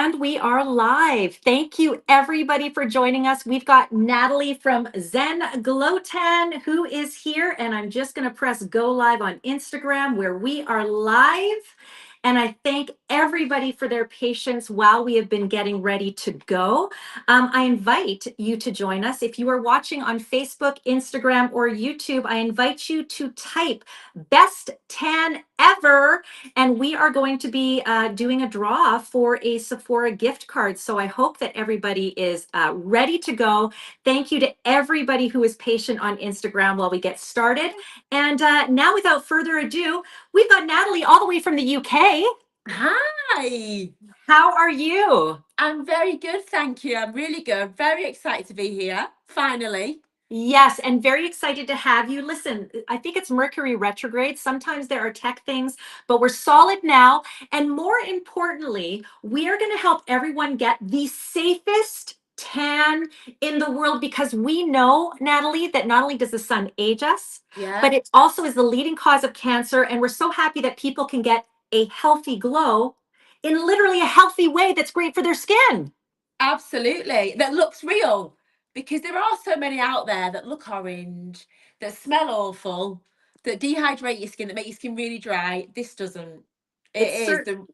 And we are live. Thank you, everybody, for joining us. We've got Natalie from Xen-Glow Tan who is here, and I'm just going to press go live on Instagram where we are live. And I thank everybody for their patience while we have been getting ready to go. I invite you to join us. If you are watching on Facebook, Instagram, or YouTube, I invite you to type best tan ever, and we are going to be doing a draw for a Sephora gift card. So I hope that everybody is ready to go. Thank you to everybody who is patient on Instagram while we get started. And now, without further ado, we've got Natalie all the way from the UK. Hi. How are you? I'm very good, thank you. I'm really good. Very excited to be here, finally. Yes, and very excited to have you. Listen, I think it's Mercury retrograde. Sometimes there are tech things, but we're solid now. And more importantly, we are going to help everyone get the safest tan in the world, because we know, Natalie, that not only does the sun age us, Yeah, but it also is the leading cause of cancer. And we're so happy that people can get a healthy glow in literally a healthy way that's great for their skin. absolutely. That looks real, because there are so many out there that look orange, that smell awful, that dehydrate your skin, that make your skin really dry. This doesn't. It It's is certain.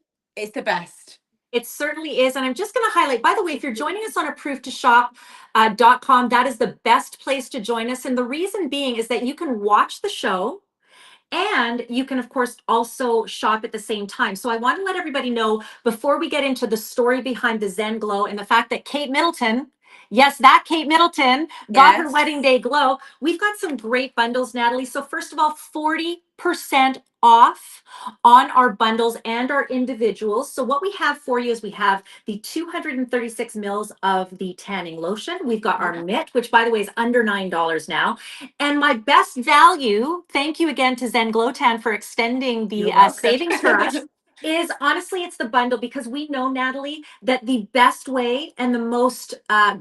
the best. It certainly is. And I'm just going to highlight, by the way, if you're joining us on approvedtoshop.com, that is the best place to join us. And the reason being is that you can watch the show and you can, of course, also shop at the same time. So I want to let everybody know before we get into the story behind the Xen-Glow and the fact that Kate Middleton, yes, that Kate Middleton got her Yes. wedding day glow. We've got some great bundles, Natalie. So first of all, 40% off on our bundles and our individuals. So what we have for you is we have the 236 mils of the tanning lotion. We've got our Yeah. mitt, which by the way is under $9 now. And my best value, thank you again to Xen-Glow Tan for extending the You're welcome. savings for us, is honestly, it's the bundle, because we know, Natalie, that the best way and the most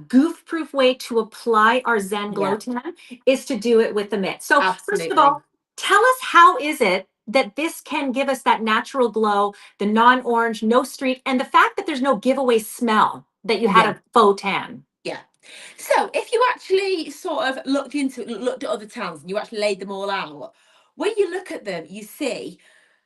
goof-proof way to apply our Xen-Glow Yeah, Tan is to do it with the mitt. So first of absolutely. all, tell us, how is it that this can give us that natural glow, the non-orange, no streak, and the fact that there's no giveaway smell that you had Yeah. a faux tan? Yeah. So if you actually sort of looked into it, looked at other towns and you actually laid them all out, when you look at them, you see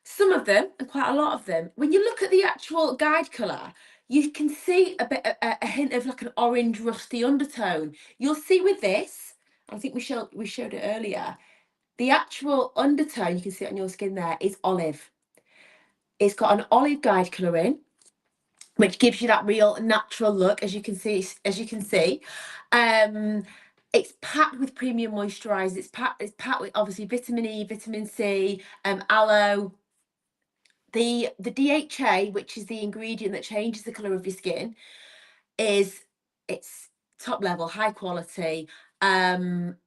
some of them, and quite a lot of them, when you look at the actual guide colour, you can see a hint of like an orange rusty undertone. You'll see with this, I think we showed it earlier, the actual undertone you can see it on your skin there is olive. It's got an olive guide colour in, which gives you that real natural look, as you can see. um it's packed with premium moisturizers. It's packed with obviously vitamin E, vitamin C, aloe. The DHA, which is the ingredient that changes the color of your skin, is it's top level, high quality. And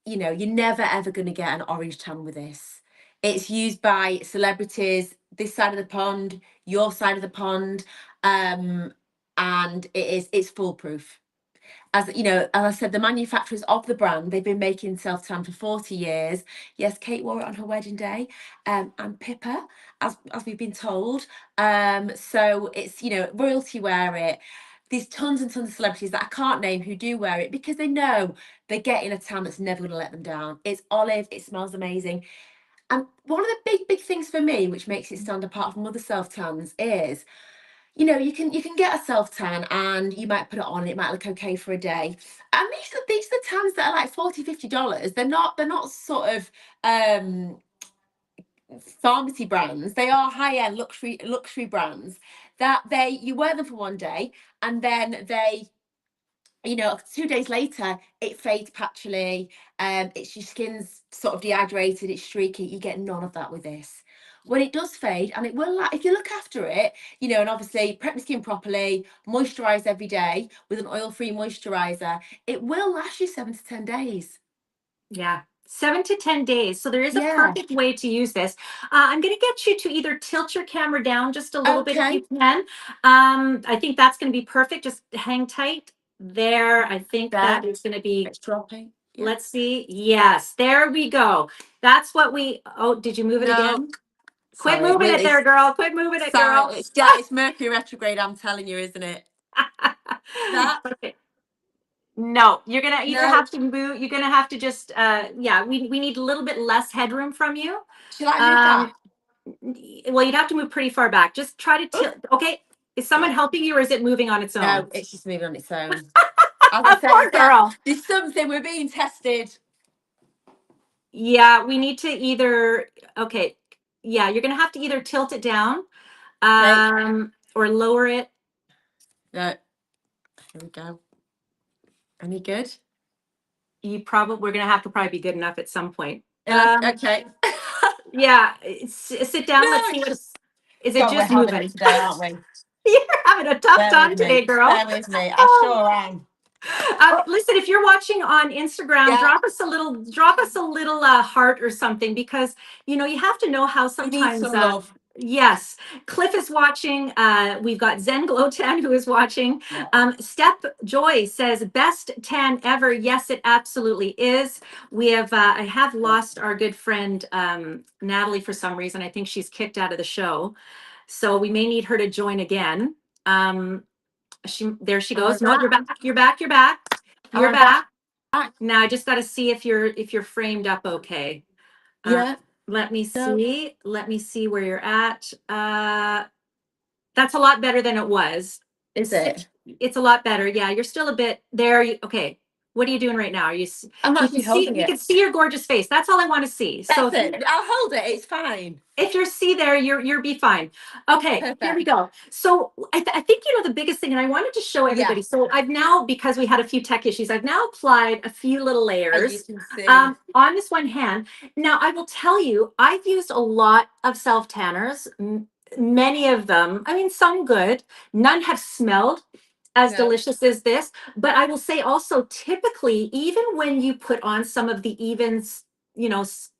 you're never ever going to get an orange tan with this. It's used by celebrities this side of the pond, your side of the pond, um, and it's foolproof. As you know, as I said, the manufacturers of the brand, they've been making self tan for 40 years. Yes, Kate wore it on her wedding day, and Pippa, as we've been told. So it's royalty wear it. There's tons and tons of celebrities that I can't name who do wear it because they know they're getting a tan that's never going to let them down. It's olive, it smells amazing. And one of the big things for me, which makes it stand apart from other self tans, is you can get a self tan and you might put it on and it might look okay for a day. And these are the tans that are like $40-50. They're not sort of pharmacy brands. They are high-end luxury brands that you wear them for one day, and then 2 days later it fades patchily. It's your skin's sort of dehydrated, it's streaky. You get none of that with this. When it does fade, and it will, if you look after it, and obviously prep your skin properly, moisturize every day with an oil-free moisturizer, it will last you 7 to 10 days. Yeah. 7 to 10 days. So there is a Yeah. perfect way to use this. I'm going to get you to either tilt your camera down just a little bit if you Okay. can. I think that's going to be perfect. Just hang tight there. I think There. that is going to be, It's dropping. Yeah. let's see. Yes, there we go. That's what we, oh, did you move it No. again? Quit Sorry. moving Well, it there, it's girl. Quit moving it, sorry. girl. It's Mercury retrograde. I'm telling you, isn't it? That Okay. No, you're gonna either no. have to move. You're gonna have to just, yeah. We need a little bit less headroom from you. Shall I move Um, back? well, you'd have to move pretty far back. Just try to Oh, tilt. Okay, is someone yeah. helping you, or is it moving on its own? No, it's just moving on its own. As I said, Poor girl. there's something we're being tested. Yeah, we need to either. Okay, yeah, you're gonna have to either tilt it down, Okay. or lower it. No. Here we go. Any good? We're gonna have to probably be good enough at some point. Okay. Yeah, sit down. Let's No, see it's what. just Is it God, we're just having it moving? today, aren't we? You're having a tough Bear with time me. today, girl. Bear with me. I sure am. Oh, Listen, if you're watching on Instagram, yeah. drop us a little heart or something, because you have to know how We need sometimes. some love. Yes, Cliff is watching. We've got Xen-Glow Tan who is watching. Yeah. Step Joy says best tan ever. Yes, it absolutely is. We have. I have lost our good friend Natalie for some reason. I think she's kicked out of the show, so we may need her to join again. There she Am I goes. No, you're back? back. You're back. You're back. Am You're I back? back. Now I just got to see if you're framed up okay. Uh, Yeah. let me No. see. Let me see where you're at. That's a lot better than it was. Is it? It's a lot better. Yeah, you're still a bit there. Okay. What are you doing right now? I'm We can actually see holding we it. can see your gorgeous face. That's all I want to see. So That's it. I'll hold it. It's fine. if you're see there, you're be fine. Okay, here we Perfect. go. So I think the biggest thing, and I wanted to show Yeah. everybody. So I've now, because we had a few tech issues, I've now applied a few little As you layers can see. on this one hand. Now I will tell you, I've used a lot of self tanners. Many of them, I mean, some good. None have smelled as No. delicious as this. But I will say also, typically, even when you put on some of the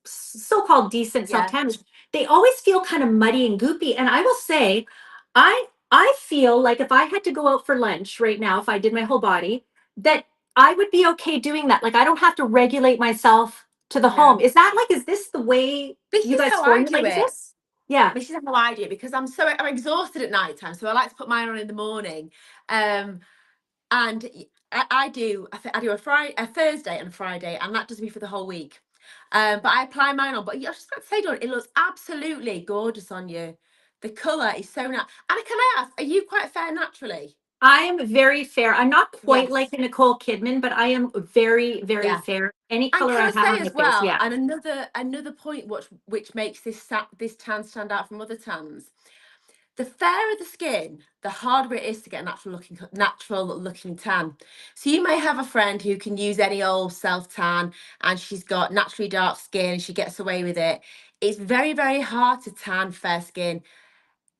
so-called decent self Yeah. tanners, they always feel kind of muddy and goopy. And I will say, I feel like if I had to go out for lunch right now, if I did my whole body, that I would be okay doing that. Like I don't have to regulate myself to the home. No. Is this the way This you is guys how I do formulate it. this? Yeah. This is how I do it because I'm exhausted at night time, so I like to put mine on in the morning. And I do a Friday, a Thursday, and a Friday, and that does me for the whole week. But I apply mine on. But I was just about to say, Dawn, it looks absolutely gorgeous on you. The colour is so nice. And can I ask, are you quite fair naturally? I am very fair. I'm not quite like Yes. Nicole Kidman, but I am very, very Yeah. fair. Any And color can I I have say on my as face, well, yeah. and another point which makes this tan stand out from other tans, the fairer the skin, the harder it is to get a natural looking tan. So you may have a friend who can use any old self tan and she's got naturally dark skin and she gets away with it. It's very, very hard to tan fair skin.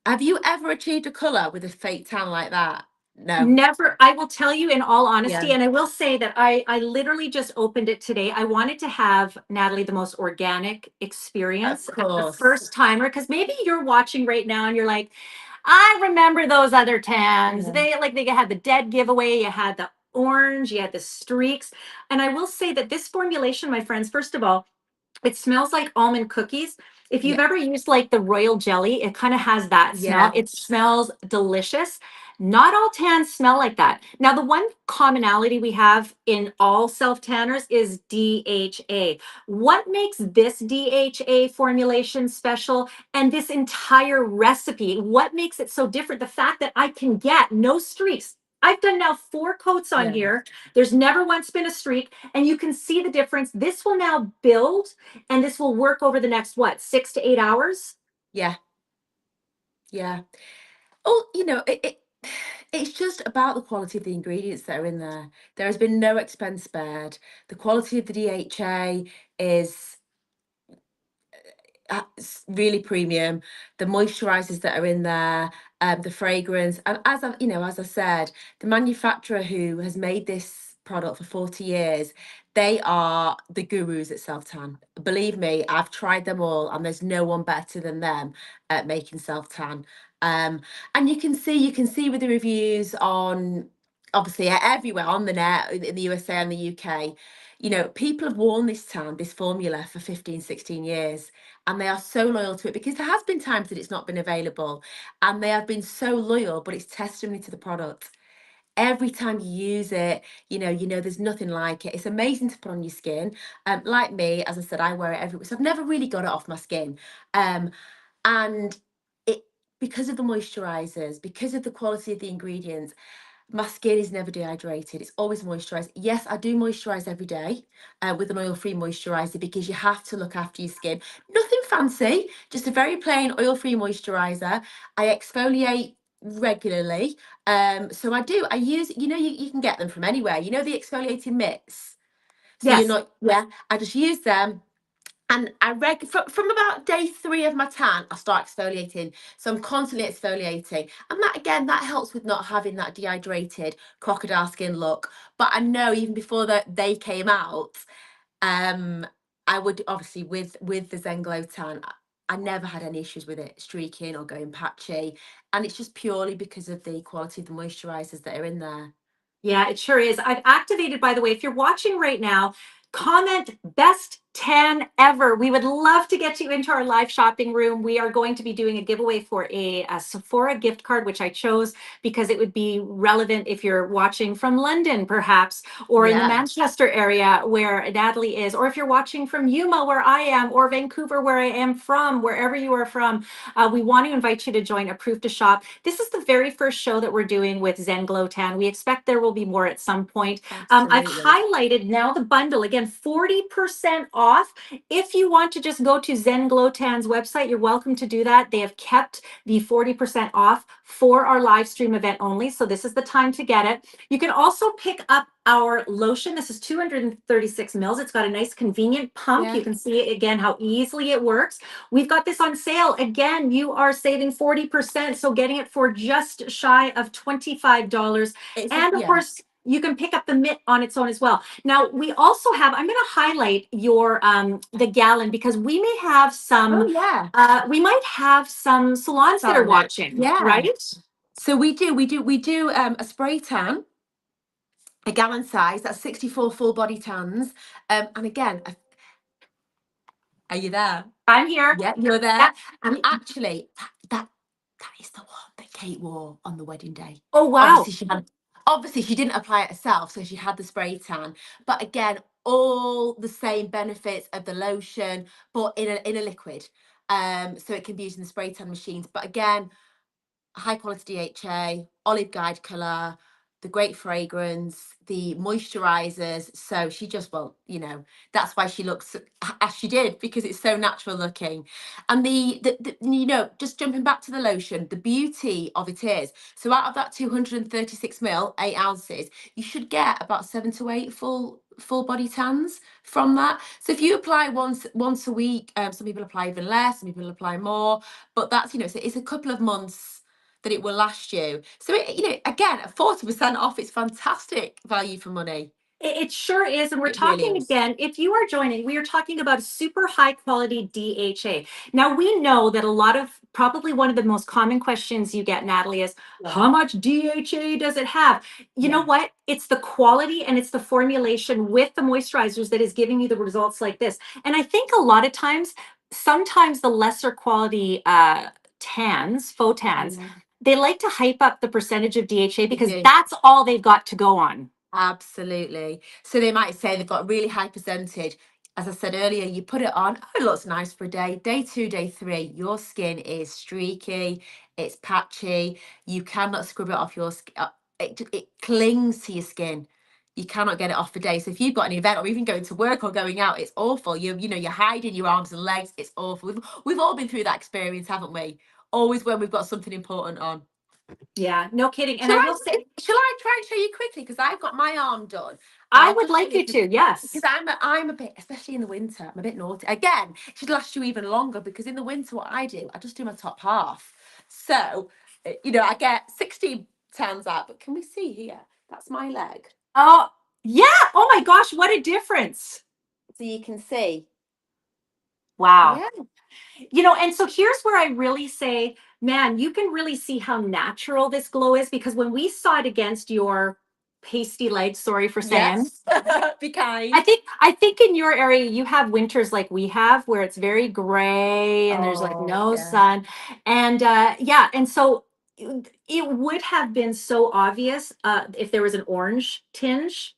Have you ever achieved a colour with a fake tan like that? No. Never, I will tell you in all Yeah, honesty, and I will say that I literally just opened it today. I wanted to have, Natalie, the most organic of experience as a course. first timer, because maybe you're watching right now and you're like, I remember those other tans. Yeah. They had the dead giveaway, you had the orange, you had the streaks. And I will say that this formulation, my friends, first of all, it smells like almond cookies. If you've Yeah. ever used like the royal jelly, it kind of has that smell. Yeah. It smells delicious. Not all tans smell like that. Now, the one commonality we have in all self tanners is DHA. What makes this DHA formulation special and this entire recipe? What makes it so different? The fact that I can get no streaks. I've done now 4 coats on Yeah. here. There's never once been a streak, and you can see the difference. This will now build, and this will work over the next, what, 6 to 8 hours? Yeah. Yeah. Oh, it's just about the quality of the ingredients that are in there. There has been no expense spared. The quality of the DHA is really premium. The moisturizers that are in there, the fragrance, and as I said, the manufacturer who has made this product for 40 years, they are the gurus at self tan. Believe me, I've tried them all, and there's no one better than them at making self tan. And you can see with the reviews on obviously everywhere on the net in the USA and the UK. People have worn this tan, this formula for 15, 16 years, and they are so loyal to it because there has been times that it's not been available, and they have been so loyal, but it's testimony to the product. Every time you use it, there's nothing like it. It's amazing to put on your skin. Like me, as I said, I wear it everywhere, so I've never really got it off my skin. Um, and it because of the moisturizers, because of the quality of the ingredients, my skin is never dehydrated. It's always moisturized. Yes, I do moisturize every day with an oil-free moisturizer because you have to look after your skin. Nothing fancy, just a very plain oil-free moisturizer. I exfoliate regularly. So I do. I use, you can get them from anywhere. The exfoliating mitts. So you're Yes. not, yeah, I just use them. And from about day 3 of my tan, I start exfoliating. So I'm constantly exfoliating. And that, again, that helps with not having that dehydrated crocodile skin look. But I know even before they came out, um, I would obviously with the Xen-Glow Tan, I never had any issues with it streaking or going patchy. And it's just purely because of the quality of the moisturizers that are in there. Yeah, it sure is. I've activated, by the way, if you're watching right now, comment best tan ever. We would love to get you into our live shopping room. We are going to be doing a giveaway for a Sephora gift card, which I chose because it would be relevant if you're watching from London, perhaps, or in the Yeah. Manchester area where Natalie is, or if you're watching from Yuma, where I am, or Vancouver, where I am from, wherever you are from. We want to invite you to join Approved to Shop. This is the very first show that we're doing with Xen-Glow Tan. We expect there will be more at some point. I've Absolutely. highlighted now the bundle, again, 40% off. If you want to just go to Xen-Glow Tan's website, you're welcome to do that. They have kept the 40% off for our live stream event only. So this is the time to get it. You can also pick up our lotion. This is 236 mils. It's got a nice convenient pump. Yeah. You can see again how easily it works. We've got this on sale. Again, you are saving 40%. So getting it for just shy of $25. And of Yeah. course, you can pick up the mitt on its own as well. Now, we also have, I'm going to highlight your the gallon because we may have Oh, some, yeah. we might have some salons that are Sorry, no. watching, Yeah. right? So we do a spray tan, a gallon size. That's 64 full body tans. And again, are you there? I'm here. Yeah, you're Yeah. there. And actually, that is the one that Kate wore on the wedding day. Oh, wow. Obviously she didn't apply it herself, so she had the spray tan. But again, all the same benefits of the lotion, but in a liquid. So it can be used in the spray tan machines. But again, high quality DHA, olive guide colour, the great fragrance, the moisturizers. So she just, well, that's why she looks as she did, because it's so natural looking. And just jumping back to the lotion, the beauty of it is, so out of that 236 ml, 8 ounces, you should get about 7 to 8 full body tans from that. So if you apply once a week, some people apply even less, some people apply more, but that's, so it's a couple of months that it will last you. So again, at 40% off, it's fantastic value for money. It sure is. And we're It really talking is. again, if you are joining, we are talking about super high quality DHA. Now, we know that a lot of, probably one of the most common questions you get, Natalie, is Yeah. how much DHA does it have? You know Yeah. what? It's the quality and it's the formulation with the moisturizers that is giving you the results like this. And I think a lot of times, sometimes the lesser quality tans, faux tans, Yeah. they like to hype up the percentage of DHA They because do. that's all they've got to go on. Absolutely. So they might say they've got a really high percentage. As I said earlier, you put it on, oh, it looks nice for a day. Day 2, day 3, your skin is streaky, it's patchy. You cannot scrub it off your skin. It clings to your skin. You cannot get it off for days. So if you've got an event or even going to work or going out, it's awful. You're hiding your arms and legs. It's awful. We've all been through that experience, haven't we? Always when we've got something important on. Yeah, no kidding. And Shall I I will say, shall I try and show you quickly? Because I've got my arm done. And I I'll would just show like you you to, because yes. I'm a bit, especially in the winter, I'm a bit naughty. Again, it should last you even longer because in the winter, what I do, I just do my top half. So, I get 16 tans out, but can we see here? That's my leg. Oh, yeah. Oh my gosh, what a difference. So you can see. Wow. Yeah. And so here's where I really say, man, you can really see how natural this glow is because when we saw it against your pasty legs. Sorry for saying. Yes. Be kind. I think in your area you have winters like we have where it's very gray and there's like Oh, no yeah. sun. And yeah, and so it would have been so obvious if there was an orange tinge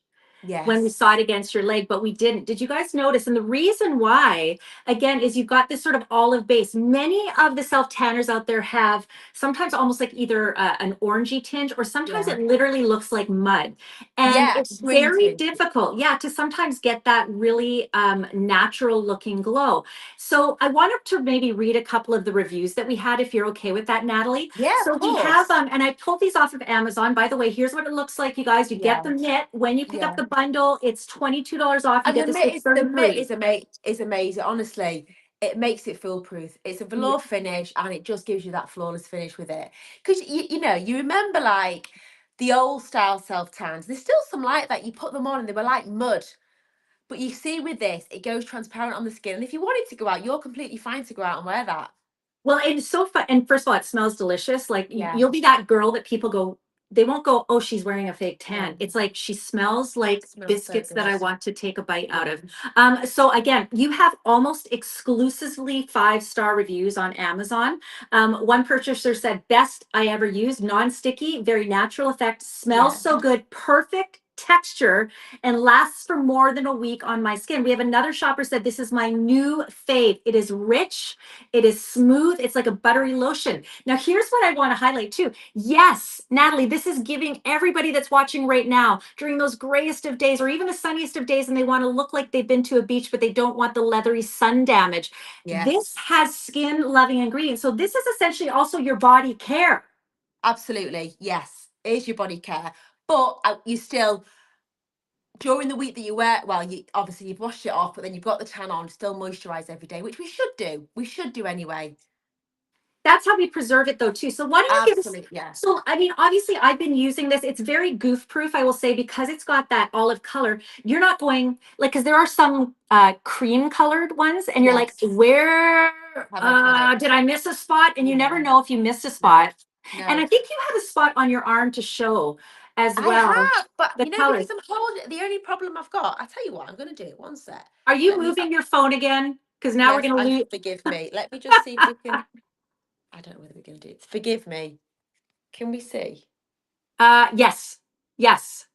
when we Yes. saw it against your leg, but we didn't. Did you guys notice? And the reason why, again, is you've got this sort of olive base. Many of the self tanners out there have sometimes almost like either an orangey tinge or sometimes Yeah. it literally looks like mud. And Yeah. it's Green very tea. difficult, yeah, to sometimes get that really natural looking glow. So I wanted to maybe read a couple of the reviews that we had, if you're okay with that, Natalie. Yeah, of So we have, course. and I pulled these off of Amazon. By the way, here's what it looks like, you guys. You get Yeah. the mitt when you pick up Yeah. the bundle. It's $22 off. You And get this for the mitt 33. is amazing. Honestly, it makes it foolproof. It's a Yeah. velour finish, and it just gives you that flawless finish with it. Because you know, you remember like the old style self tans. There's still some like that. You put them on, and they were like mud. But you see, with this, it goes transparent on the skin. And if you wanted to go out, you're completely fine to go out and wear that. Well, it's so fun. And first of all, it smells delicious. Like Yeah. you'll be that girl that people go, they won't go, oh, she's wearing a fake tan. No, It's like she smells like smells so biscuits that I good. want to take a bite out Yeah. of. So again, you have almost exclusively 5-star reviews on Amazon. One purchaser said, best I ever used, non-sticky, very natural effect, smells Yeah. so good, perfect texture, and lasts for more than a week on my skin. We have another shopper said, this is my new fave. It is rich. It is smooth. It's like a buttery lotion. Now, here's what I want to highlight too. Yes, Natalie, this is giving everybody that's watching right now during those grayest of days or even the sunniest of days, and they want to look like they've been to a beach, but they don't want the leathery sun damage. This Yes. has skin loving ingredients. So, this is essentially also your body care. Absolutely. Yes. It is your body care. But you still, during the week that you wear, well, you obviously you've washed it off, but then you've got the tan on, still moisturize every day, which we should do. We should do anyway. That's how we preserve it though too. So why don't you give us, Absolutely. Yeah. so I mean, obviously I've been using this. It's very goof proof, I will say, because it's got that olive color. You're not going like, because there are some cream colored ones and you're like, Yes. where Have I had it? did I miss a spot? And you never Yeah. know if you missed a No. spot. And No. I think you have a spot on your arm to show as I well, have, but the you know, color. because I'm holding, the only problem I've got, I tell you what, I'm going to do it. One sec. Are you Let me. moving your phone again? Because now we're Yes, going to and lose. forgive me. Let me just see if we can. I don't know whether we're going to do it. Forgive me. Can we see? Yes, yes.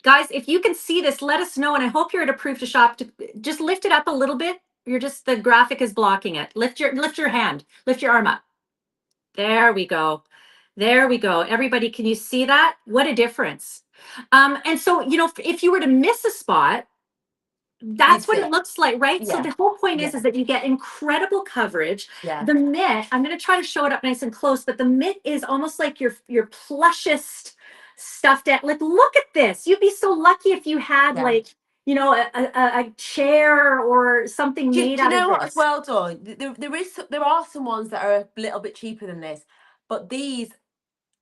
Guys, if you can see this, let us know. And I hope you're at approved to shop. To just lift it up a little bit. You're just, the graphic is blocking it. Lift your hand, lift your arm up. There we go. There we go. Everybody, can you see that? What a difference. And so, you know, if you were to miss a spot, You'd that's what see it it. looks like, right? So Yeah. the whole point Yeah. is that you get incredible coverage. Yeah. The mitt, I'm going to try to show it up nice and close, but the mitt is almost like your plushest stuffed at. Like, look at this. You'd be so lucky if you had Yeah. like, you know, a chair or something made Do you out of know what as this. well, Dawn? There are some ones that are a little bit cheaper than this, but these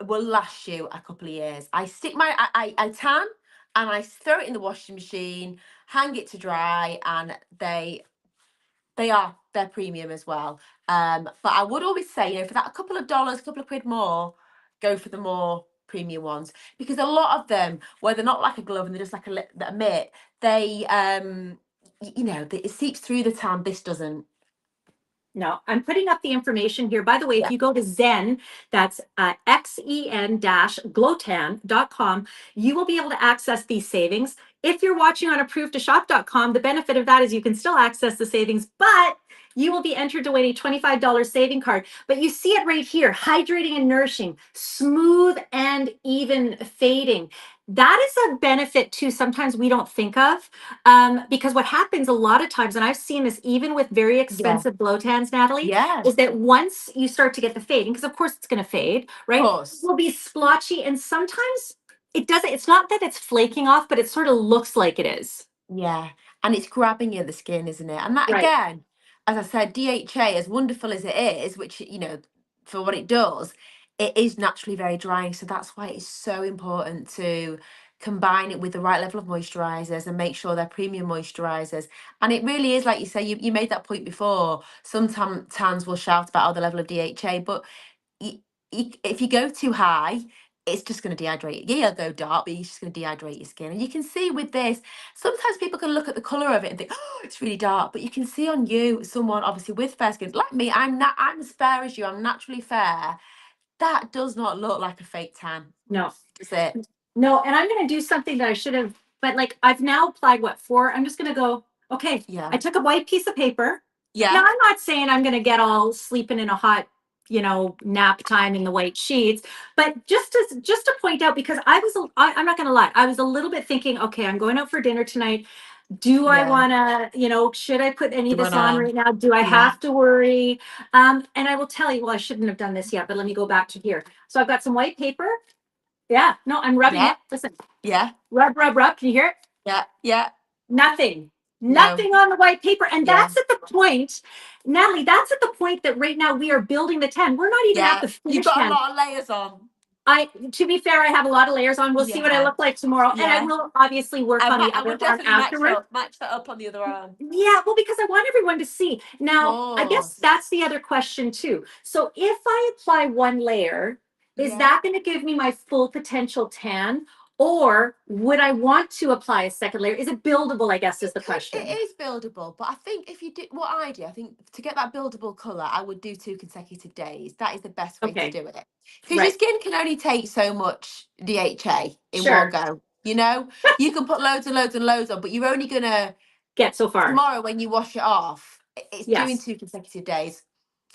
will last you a couple of years. I tan and I throw it in the washing machine, hang it to dry, and they're premium as well. But I would always say, you know, for that a couple of dollars, a couple of quid more, go for the more premium ones, because a lot of them, where they're not like a glove and they're just like a mitt, they you know, it seeps through the tan. This doesn't. No, I'm putting up the information here. By the way, if Yeah. you go to Zen, that's xen-glowtan.com, you will be able to access these savings. If you're watching on approved2shop.com, the benefit of that is you can still access the savings, but you will be entered to win a $25 saving card. But you see it right here, hydrating and nourishing, smooth and even fading. That is a benefit too, sometimes we don't think of. Because what happens a lot of times, and I've seen this even with very Yeah. expensive blow tans, Natalie, Yeah. is that once you start to get the fading, because of course it's going to fade, Of right? It course. will be splotchy, and sometimes it doesn't. It's not that it's flaking off, but it sort of looks like it is. Yeah, and it's grabbing you at the skin, isn't it? And that Right. again, as I said, DHA, as wonderful as it is, which you know, for what it does, it is naturally very drying. So that's why it's so important to combine it with the right level of moisturizers and make sure they're premium moisturizers. And it really is, like you say, you made that point before. Some tans will shout about the level of DHA, but y if you go too high, it's just going to dehydrate. Yeah, you'll go dark, but it's just going to dehydrate your skin. And you can see with this, sometimes people can look at the color of it and think, oh, it's really dark. But you can see on you, someone obviously with fair skin, like me, I'm as fair as you, I'm naturally fair. That does not look like a fake tan, No, does it? no. And I'm going to do something that I should have, but like I've now applied what, 4? I'm just going to go, okay, Yeah. I took a white piece of paper. Now, Yeah. I'm not saying I'm going to get all sleeping in a hot, nap time in the white sheets, but just to point out, because I'm not going to lie, I was a little bit thinking, okay, I'm going out for dinner tonight. Do I Yeah. want to, should I put any of You this on wanna, right now? Do I yeah. have to worry? And I will tell you, well, I shouldn't have done this yet, but let me go back to here. So I've got some white paper. Yeah, no, I'm rubbing Yeah. it. Listen, Yeah. rub, rub, rub. Can you hear it? Yeah. Yeah. Nothing. No. Nothing on the white paper. And Yeah. that's at the point, Natalie, that's at the point that right now we are building the 10. We're not even at Yeah. the You've finished got a 10. lot of layers on. To be fair, I have a lot of layers on. We'll see what I Yeah. look like tomorrow. And I Yeah. will obviously work on the I other would arm definitely afterward. match that up on the other arm. Yeah, well, because I want everyone to see. Of Now, I guess course. that's the other question too. So if I apply one layer, is Yeah. that going to give me my full potential tan? Or would I want to apply a second layer? Is it buildable, I guess, is the It question. is buildable, but I think if you do what I do, I think to get that buildable colour, I would do 2 consecutive days. That is the best way to Okay, do it. Because your right. skin can only take so much DHA in one Sure. go. You can put loads and loads and loads on, but you're only gonna Get so far. tomorrow when you wash it off, it's doing Yes. 2 consecutive days,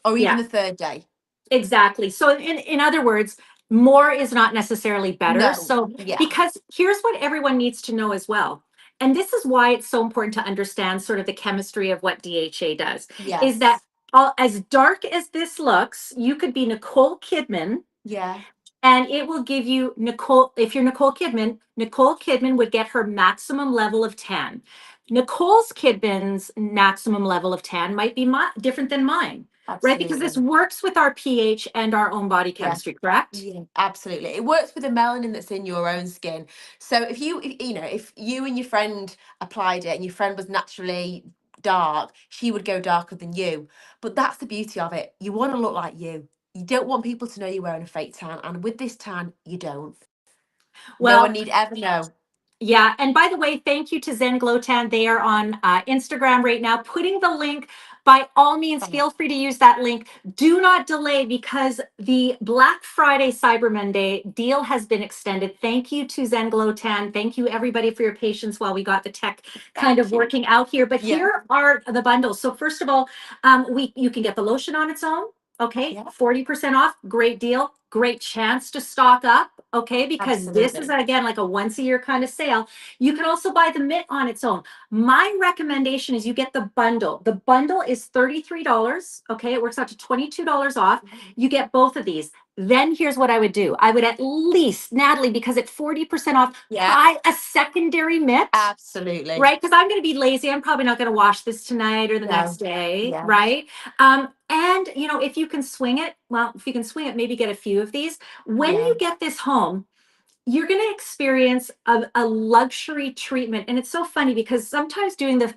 or even Yeah. the third day. Exactly. So in other words, more is not necessarily better. No. So Yeah. because here's what everyone needs to know as well. And this is why it's so important to understand sort of the chemistry of what DHA does, is that Yes. as dark as this looks, you could be Nicole Kidman Yeah. and it will give you if you're Nicole Kidman would get her maximum level of tan. Nicole Kidman's maximum level of tan might be different than mine, right? Because this Absolutely. works with our pH and our own body Yeah. chemistry, correct? Yeah, absolutely. It works with the melanin that's in your own skin. So if you and your friend applied it and your friend was naturally dark, she would go darker than you. But that's the beauty of it. You want to look like you. You don't want people to know you're wearing a fake tan. And with this tan, you don't. No one Well, need ever know. yeah, and by the way, thank you to Xen-Glow Tan. They are on Instagram right now. Putting the link, by all means, Fab. feel free to use that link. Do not delay because the Black Friday Cyber Monday deal has been extended. Thank you to Xen-Glow Tan. Thank you everybody for your patience while we got the tech kind of Thank you. working out here. But Yeah. here are the bundles. So first of all, you can get the lotion on its own. Okay, Yeah. 40% off, great deal, great chance to stock up, okay, because this is Absolutely. again like a once a year kind of sale. You can also buy the mitt on its own. My recommendation is you get the bundle. The bundle is $33, okay, it works out to $22 off. You get both of these. Then here's what I would do. I would at least, Natalie, because it's 40% off, Yeah. buy a secondary mitt, Absolutely. right? Because I'm going to be lazy. I'm probably not going to wash this tonight or the next No. day, Yeah. right? And if you can swing it, well, if you can swing it, maybe get a few of these. When Yeah. you get this home, you're going to experience a luxury treatment. And it's so funny because sometimes doing the,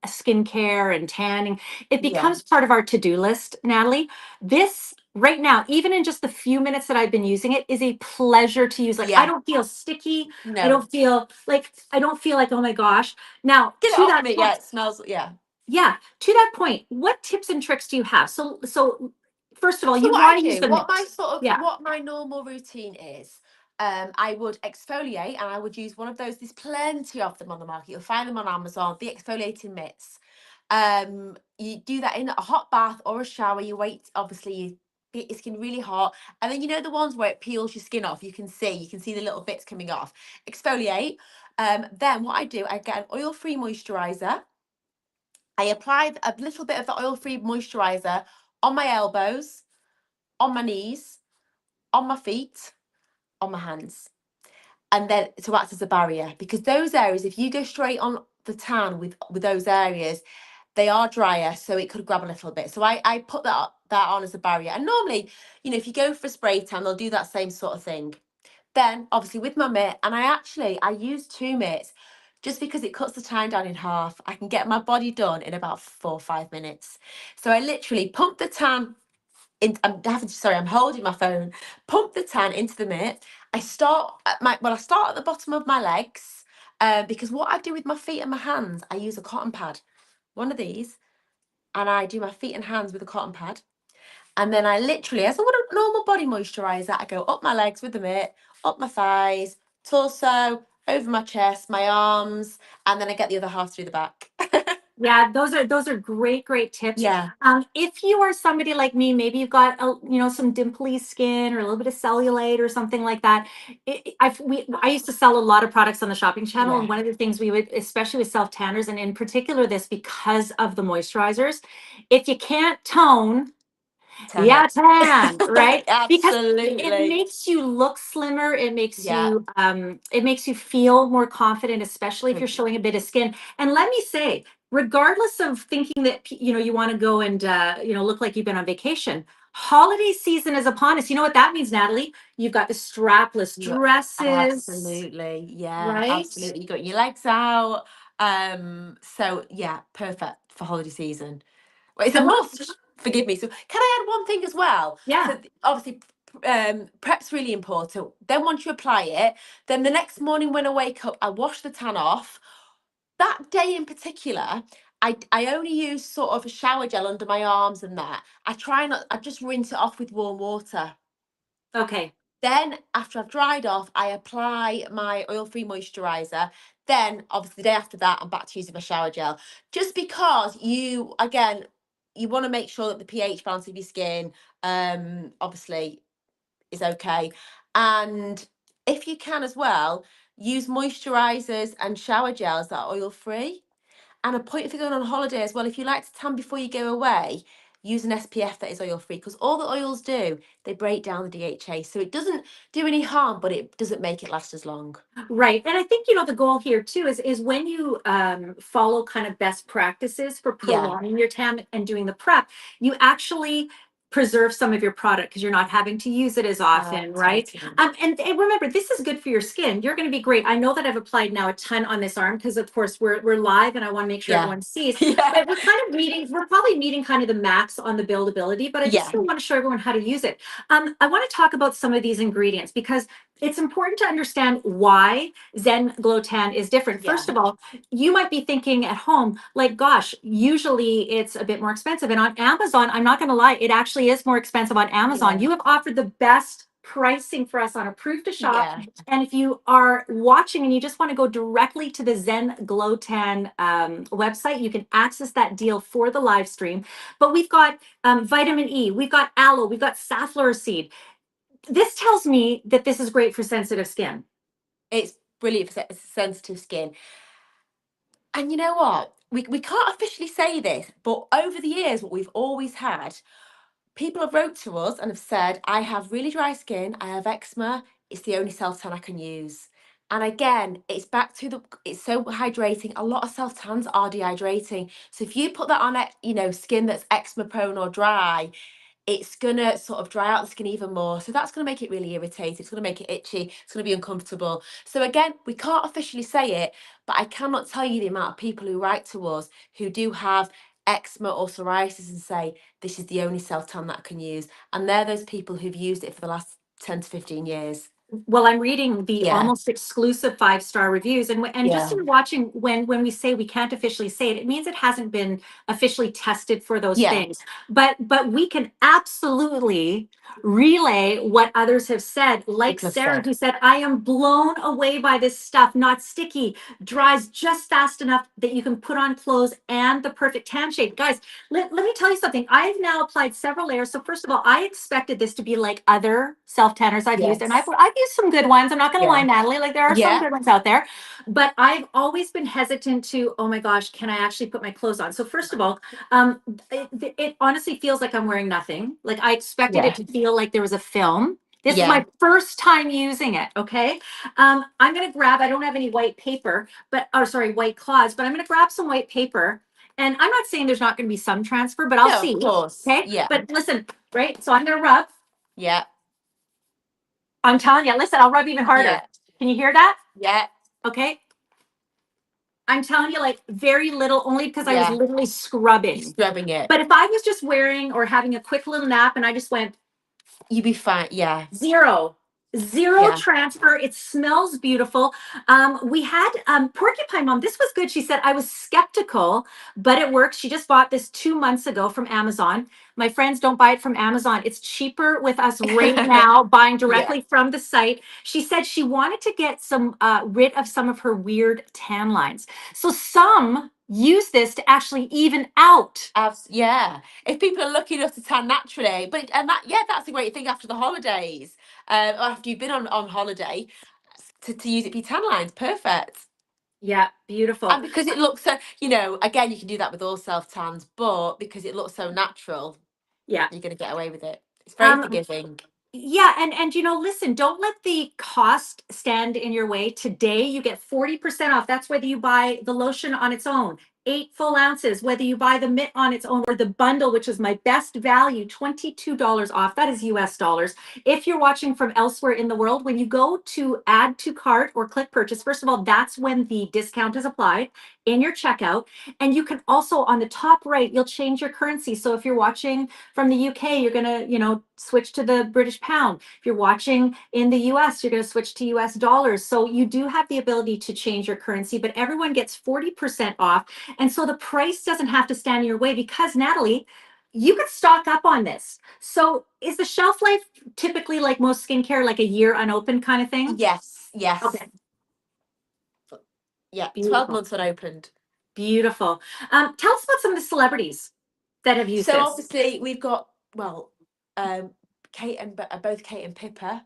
skincare and tanning, it Yeah. becomes part of our to-do list, Natalie. This right now, even in just the few minutes that I've been using it, is a pleasure to use. Like I Yeah. don't feel sticky. I No. don't feel like, oh my gosh. Now, Get it to off that me. point, Yeah. It smells. Yeah. yeah, to that point, what tips and tricks do you have? So first of all, So you what I want to use do, the mitt. Yeah. what my normal routine is, I would exfoliate and I would use one of those. There's plenty of them on the market. You'll find them on Amazon. The exfoliating mitts. You do that in a hot bath or a shower. You wait, obviously, you get your skin really hot, and then the ones where it peels your skin off. You can see the little bits coming off. Exfoliate. Then what I do, I get an oil-free moisturizer. I apply a little bit of the oil-free moisturizer on my elbows, on my knees, on my feet, on my hands. And then to act as a barrier, because those areas, if you go straight on the tan with those areas, they are drier, so it could grab a little bit. So I put that on as a barrier. And normally, if you go for a spray tan, they'll do that same sort of thing. Then obviously with my mitt, and I use 2 mitts just because it cuts the time down in half. I can get my body done in about 4 or 5 minutes. So I literally pump the tan in. I'm holding my phone. Pump the tan into the mitt. I start at I start at the bottom of my legs, because what I do with my feet and my hands, I use a cotton pad, one of these, and I do my feet and hands with a cotton pad. And then I literally, as I would a normal body moisturizer, I go up my legs with the mitt, up my thighs, torso, over my chest, my arms, and then I get the other half through the back. Yeah, those are great tips. Yeah, If you are somebody like me, maybe you've got some dimply skin or a little bit of cellulite or something like that. I used to sell a lot of products on the shopping channel, and yeah, one of the things we would, especially with self tanners, and in particular this because of the moisturizers, if you can't tone, tan yeah, it. tan, right? Because it Absolutely. makes you look slimmer. Yeah, It makes you feel more confident, especially if you're totally. showing a bit of skin. And let me say, regardless of thinking that you want to go and look like you've been on vacation, holiday season is upon us. You know what that means, Natalie? You've got the strapless You dresses, absolutely, yeah, right? absolutely. You got your legs out. So yeah, perfect for holiday season. Well, it's a And what? must. Forgive me. So can I add one thing as well? Yeah. So obviously, prep's really important. Then once you apply it, then the next morning when I wake up, I wash the tan off. That day in particular, I only use sort of a shower gel under my arms and that. I just rinse it off with warm water. Okay. Then after I've dried off, I apply my oil-free moisturizer. Then obviously the day after that, I'm back to using my shower gel. Just because you want to make sure that the pH balance of your skin obviously is okay. And if you can as well, use moisturizers and shower gels that are oil-free. And a point if you're going on holiday as well, if you like to tan before you go away, use an SPF that is oil free, because all the oils do, they break down the DHA. So it doesn't do any harm, but it doesn't make it last as long. Right. And I think, the goal here too is when you follow kind of best practices for Yeah. prolonging your tan and doing the prep, you actually preserve some of your product because you're not having to use it as often, right? Totally. And remember, this is good for your skin. You're going to be great. I know that I've applied now a ton on this arm because, of course, we're live and I want to make sure Yeah. everyone sees. Yeah. But we're probably meeting kind of the max on the buildability, but I just Yeah. still want to show everyone how to use it. I want to talk about some of these ingredients because it's important to understand why Xen-Glow Tan is different. Yeah. First of all, you might be thinking at home, like, gosh, usually it's a bit more expensive. And on Amazon, I'm not going to lie, it actually is more expensive on Amazon. Yeah. You have offered the best pricing for us on Approved to Shop. Yeah. And if you are watching and you just want to go directly to the Xen-Glow Tan website, you can access that deal for the live stream. But we've got vitamin E, we've got aloe, we've got safflower seed. This tells me that this is great for sensitive skin. It's brilliant for sensitive skin. And you know what? We can't officially say this, but over the years, what we've always had, people have wrote to us and have said, I have really dry skin, I have eczema, it's the only self tan I can use. And again, it's back to it's so hydrating. A lot of self tans are dehydrating. So if you put that on, skin that's eczema prone or dry, it's gonna sort of dry out the skin even more. So that's gonna make it really irritating. It's gonna make it itchy. It's gonna be uncomfortable. So again, we can't officially say it, but I cannot tell you the amount of people who write to us who do have eczema or psoriasis and say, this is the only self tan that I can use. And they're those people who've used it for the last 10 to 15 years. Well, I'm reading the Yeah. almost exclusive 5-star reviews, and just Yeah. in watching when we say we can't officially say it, it means it hasn't been officially tested for those Yeah. things. But we can absolutely relay what others have said, like People have Sarah, said. who said, "I am blown away by this stuff. Not sticky, dries just fast enough that you can put on clothes and the perfect tan shade." Guys, let me tell you something. I've now applied several layers. So first of all, I expected this to be like other self tanners I've used, and I've Yes. used some good ones. I'm not going to lie, Yeah. Natalie. Like there are some Yeah. good ones out there, but I've always been hesitant to. Oh my gosh, can I actually put my clothes on? So first of all, it honestly feels like I'm wearing nothing. Like I expected it Yeah. to feel like there was a film. This is Yeah. my first time using it. Okay. I'm going to grab, I don't have any white paper, sorry, white cloths, but I'm going to grab some white paper. And I'm not saying there's not going to be some transfer, but I'll No, see. of course. Okay. Yeah. But listen, right. So I'm going to rub. Yeah. I'm telling you, listen, I'll rub even harder. Yeah. Can you hear that? Yeah. Okay. I'm telling you, like very little, only because I was Yeah. literally You're scrubbing. scrubbing it. But if I was just wearing or having a quick little nap and I just went You'd be fine. Yeah. zero, Zero Yeah. transfer. It smells beautiful. We had Porcupine Mom. This was good. She said, I was skeptical, but it works. She just bought this 2 months ago from Amazon. My friends don't buy it from Amazon. It's cheaper with us right now, buying Yeah. directly from the site. She said she wanted to get some rid of some of her weird tan lines. So some use this to actually even out. Yeah. If people are lucky enough to tan naturally, but and that yeah, that's a great thing after the holidays, or after you've been on holiday, to use it for your tan lines. Perfect. Yeah, beautiful. And because it looks so, you know, again, you can do that with all self tans, but because it looks so natural, Yeah. you're going to get away with it. It's very Um, forgiving. Yeah, and listen, don't let the cost stand in your way. Today you get 40% off. That's whether you buy the lotion on its own, 8 full ounces, whether you buy the mitt on its own or the bundle, which is my best value, $22 off. That is US dollars. If you're watching from elsewhere in the world, when you go to add to cart or click purchase, first of all, that's when the discount is applied in your checkout. And you can also on the top right, you'll change your currency. So if you're watching from the UK, you're going to, switch to the British pound. If you're watching in the US, you're going to switch to US dollars. So you do have the ability to change your currency, but everyone gets 40% off. And so the price doesn't have to stand in your way because, Natalie, you could stock up on this. So is the shelf life typically like most skincare, like a year unopened kind of thing? Yes, yes. Okay, Yeah, 12 beautiful. months unopened. Beautiful. Tell us about some of the celebrities that have used So this. obviously we've got, well, Kate and both Kate and Pippa.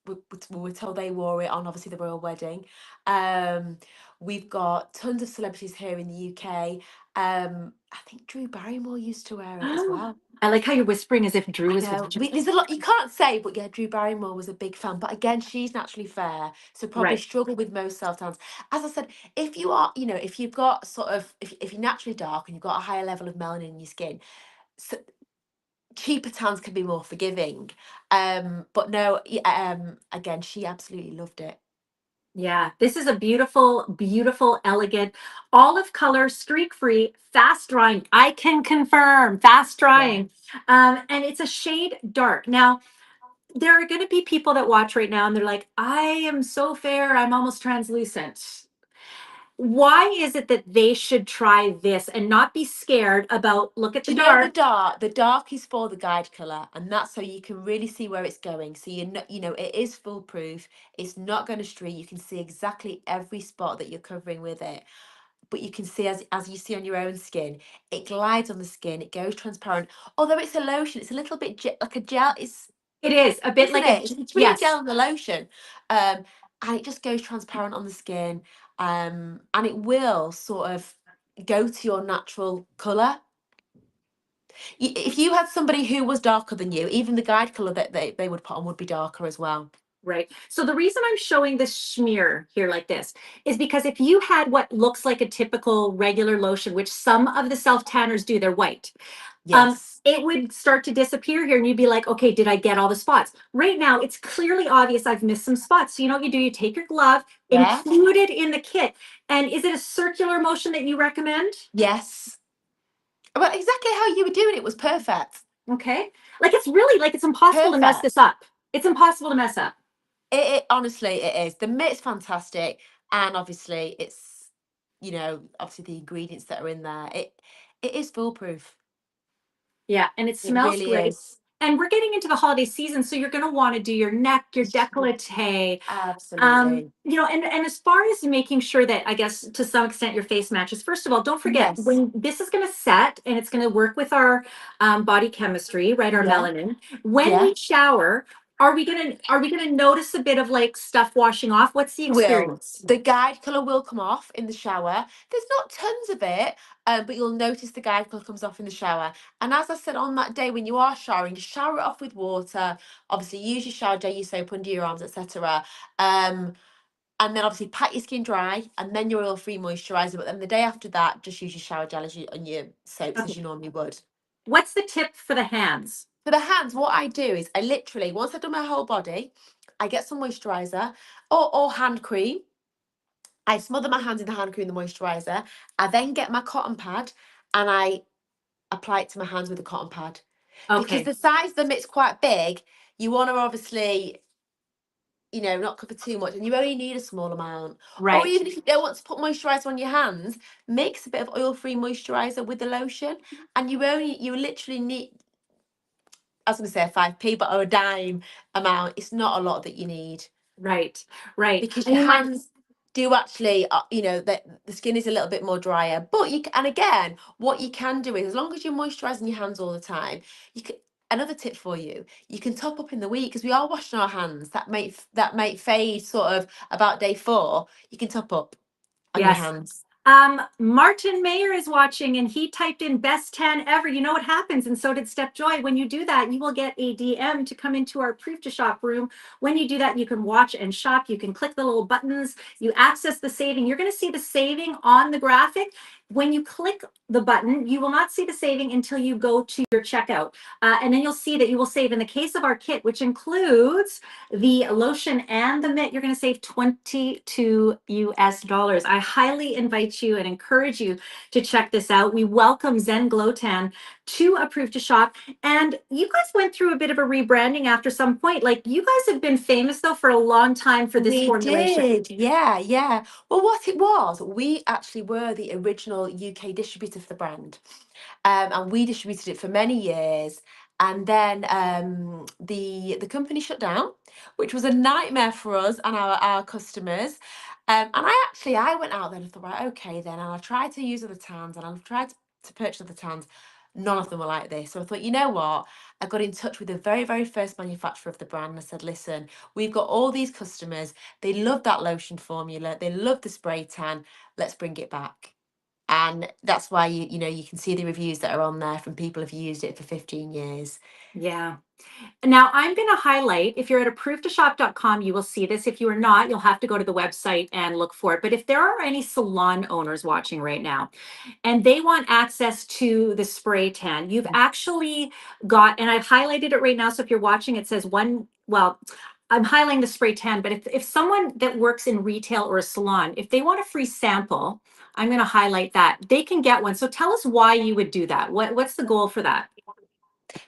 We were told they wore it on obviously the royal wedding. Um, we've got tons of celebrities here in the UK. I think Drew Barrymore used to wear it as well. I like how you're whispering as if Drew I is know watching. there's a lot you can't say, but yeah, Drew Barrymore was a big fan. But again, she's naturally fair, so probably Right. struggle with most self tans. As I said, if you are, you know, if you've got sort of, if you're naturally dark and you've got a higher level of melanin in your skin, so cheaper tans can be more forgiving. But no, again, she absolutely loved it. Yeah, this is a beautiful, beautiful, elegant, olive color, streak free, fast drying. I can confirm fast Yeah. drying. And it's a shade dark. Now, there are going to be people that watch right now and they're like, I am so fair, I'm almost translucent. Why is it that they should try this and not be scared about look at Do the you know dark? the dark is for the guide color, and that's so you can really see where it's going. So you know it is foolproof. It's not going to streak. You can see exactly every spot that you're covering with it. But you can see as you see on your own skin, it glides on the skin. It goes transparent. Although it's a lotion, it's a little bit like a gel. It's It is a bit isn't like a, it? It's really a yes. gel in the lotion, and it just goes transparent on the skin, and it will sort of go to your natural color. If you had somebody who was darker than you, even the guide color that they would put on would be darker as well. Right. So the reason I'm showing this smear here like this is because if you had what looks like a typical regular lotion, which some of the self tanners do, they're white, Yes. it would start to disappear here and you'd be like, okay, did I get all the spots? Right now, it's clearly obvious I've missed some spots. So you know what you do? You take your glove, Yeah. include it in the kit. And is it a circular motion that you recommend? Yes. Well, exactly how you were doing it was perfect. Okay. Like it's really like it's impossible to mess this Perfect. up. It's impossible to mess up. It honestly it is. The mitt's fantastic, and obviously it's obviously the ingredients that are in there. It is foolproof. Yeah, and it It smells really great. is. And we're getting into the holiday season, so you're going to want to do your neck, your décolleté. Absolutely. And as far as making sure that I guess to some extent your face matches, first of all, don't forget Yes. when this is going to set and it's going to work with our body chemistry, right? Our Yeah. melanin. When Yeah. we shower, are we gonna notice a bit of like stuff washing off? What's the Will experience? the guide colour will come off in the shower. There's not tons of it, but you'll notice the guide colour comes off in the shower. And as I said on that day when you are showering, just shower it off with water. Obviously, use your shower gel, your soap under your arms, etc. And then obviously pat your skin dry, and then your oil-free moisturizer. But then the day after that, just use your shower gel and your soaps as Okay. you normally would. What's the tip for the hands? For the hands, what I do is I literally, once I've done my whole body, I get some moisturizer or hand cream. I smother my hands in the hand cream and the moisturizer. I then get my cotton pad and I apply it to my hands with a cotton pad. Because Okay. the size of them, it's quite big. You want to obviously not cover too much, and you only need a small amount. Or Right. even if you don't want to put moisturizer on your hands, mix a bit of oil-free moisturizer with the lotion, and you literally need, I was going to say a 5p, but or a dime amount. It's not a lot that you need, Right. Right. because I your mean, my hands do actually, the skin is a little bit more drier. But and again, what you can do is, as long as you're moisturizing your hands all the time, you can. Another tip for you: you can top up in the week, because we are washing our hands. That might fade sort of about day 4. You can top up on your yes. hands. Martin Mayer is watching and he typed in best tan ever. You know what happens? And so did Step Joy. When you do that, you will get a DM to come into our proof to shop room. When you do that, you can watch and shop. You can click the little buttons. You access the saving. You're going to see the saving on the graphic. When you click the button, you will not see the saving until you go to your checkout. And then you'll see that you will save. In the case of our kit, which includes the lotion and the mitt, you're going to save 22 US dollars. I highly invite you and encourage you to check this out. We welcome Xen-Glow Tan to Approve to Shop. And you guys went through a bit of a rebranding after some point. Like, you guys have been famous though for a long time for this We formulation. did, yeah, yeah. Well, what it was, we actually were the original UK distributor for the brand, and we distributed it for many years. And then the company shut down, which was a nightmare for us and our customers. And I went out there and thought, right, okay then, and I tried to use other tans, and I tried to purchase other tans. None of them were like this. So I thought, you know what? I got in touch with the very, very first manufacturer of the brand, and I said, listen, we've got all these customers. They love that lotion formula. They love the spray tan. Let's bring it back. And that's why you can see the reviews that are on there from people who've used it for 15 years. Yeah. Now I'm going to highlight, if you're at approvedtoshop.com, you will see this. If you are not, you'll have to go to the website and look for it. But if there are any salon owners watching right now, and they want access to the spray tan, you've actually got, and I've highlighted it right now. So if you're watching, it says one, well, I'm highlighting the spray tan, but if someone that works in retail or a salon, if they want a free sample, I'm going to highlight that. They can get one. So tell us why you would do that. What's the goal for that?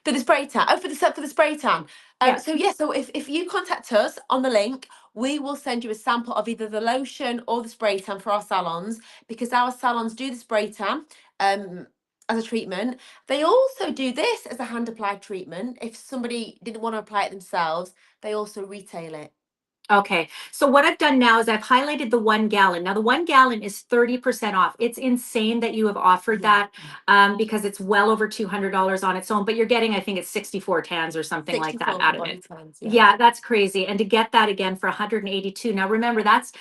For the spray tan. Oh, for the spray tan. Yeah. So if you contact us on the link, we will send you a sample of either the lotion or the spray tan for our salons, because our salons do the spray tan as a treatment. They also do this as a hand applied treatment. If somebody didn't want to apply it themselves, they also retail it. Okay, so what I've done now is I've highlighted the 1 gallon. Now the 1 gallon is 30% off. It's insane that you have offered Yeah. that, because it's well over $200 on its own, but you're getting, I think it's 64 tans or something like that 64 for out of body it. tans, yeah. Yeah, that's crazy. And to get that again for 182. Now remember, that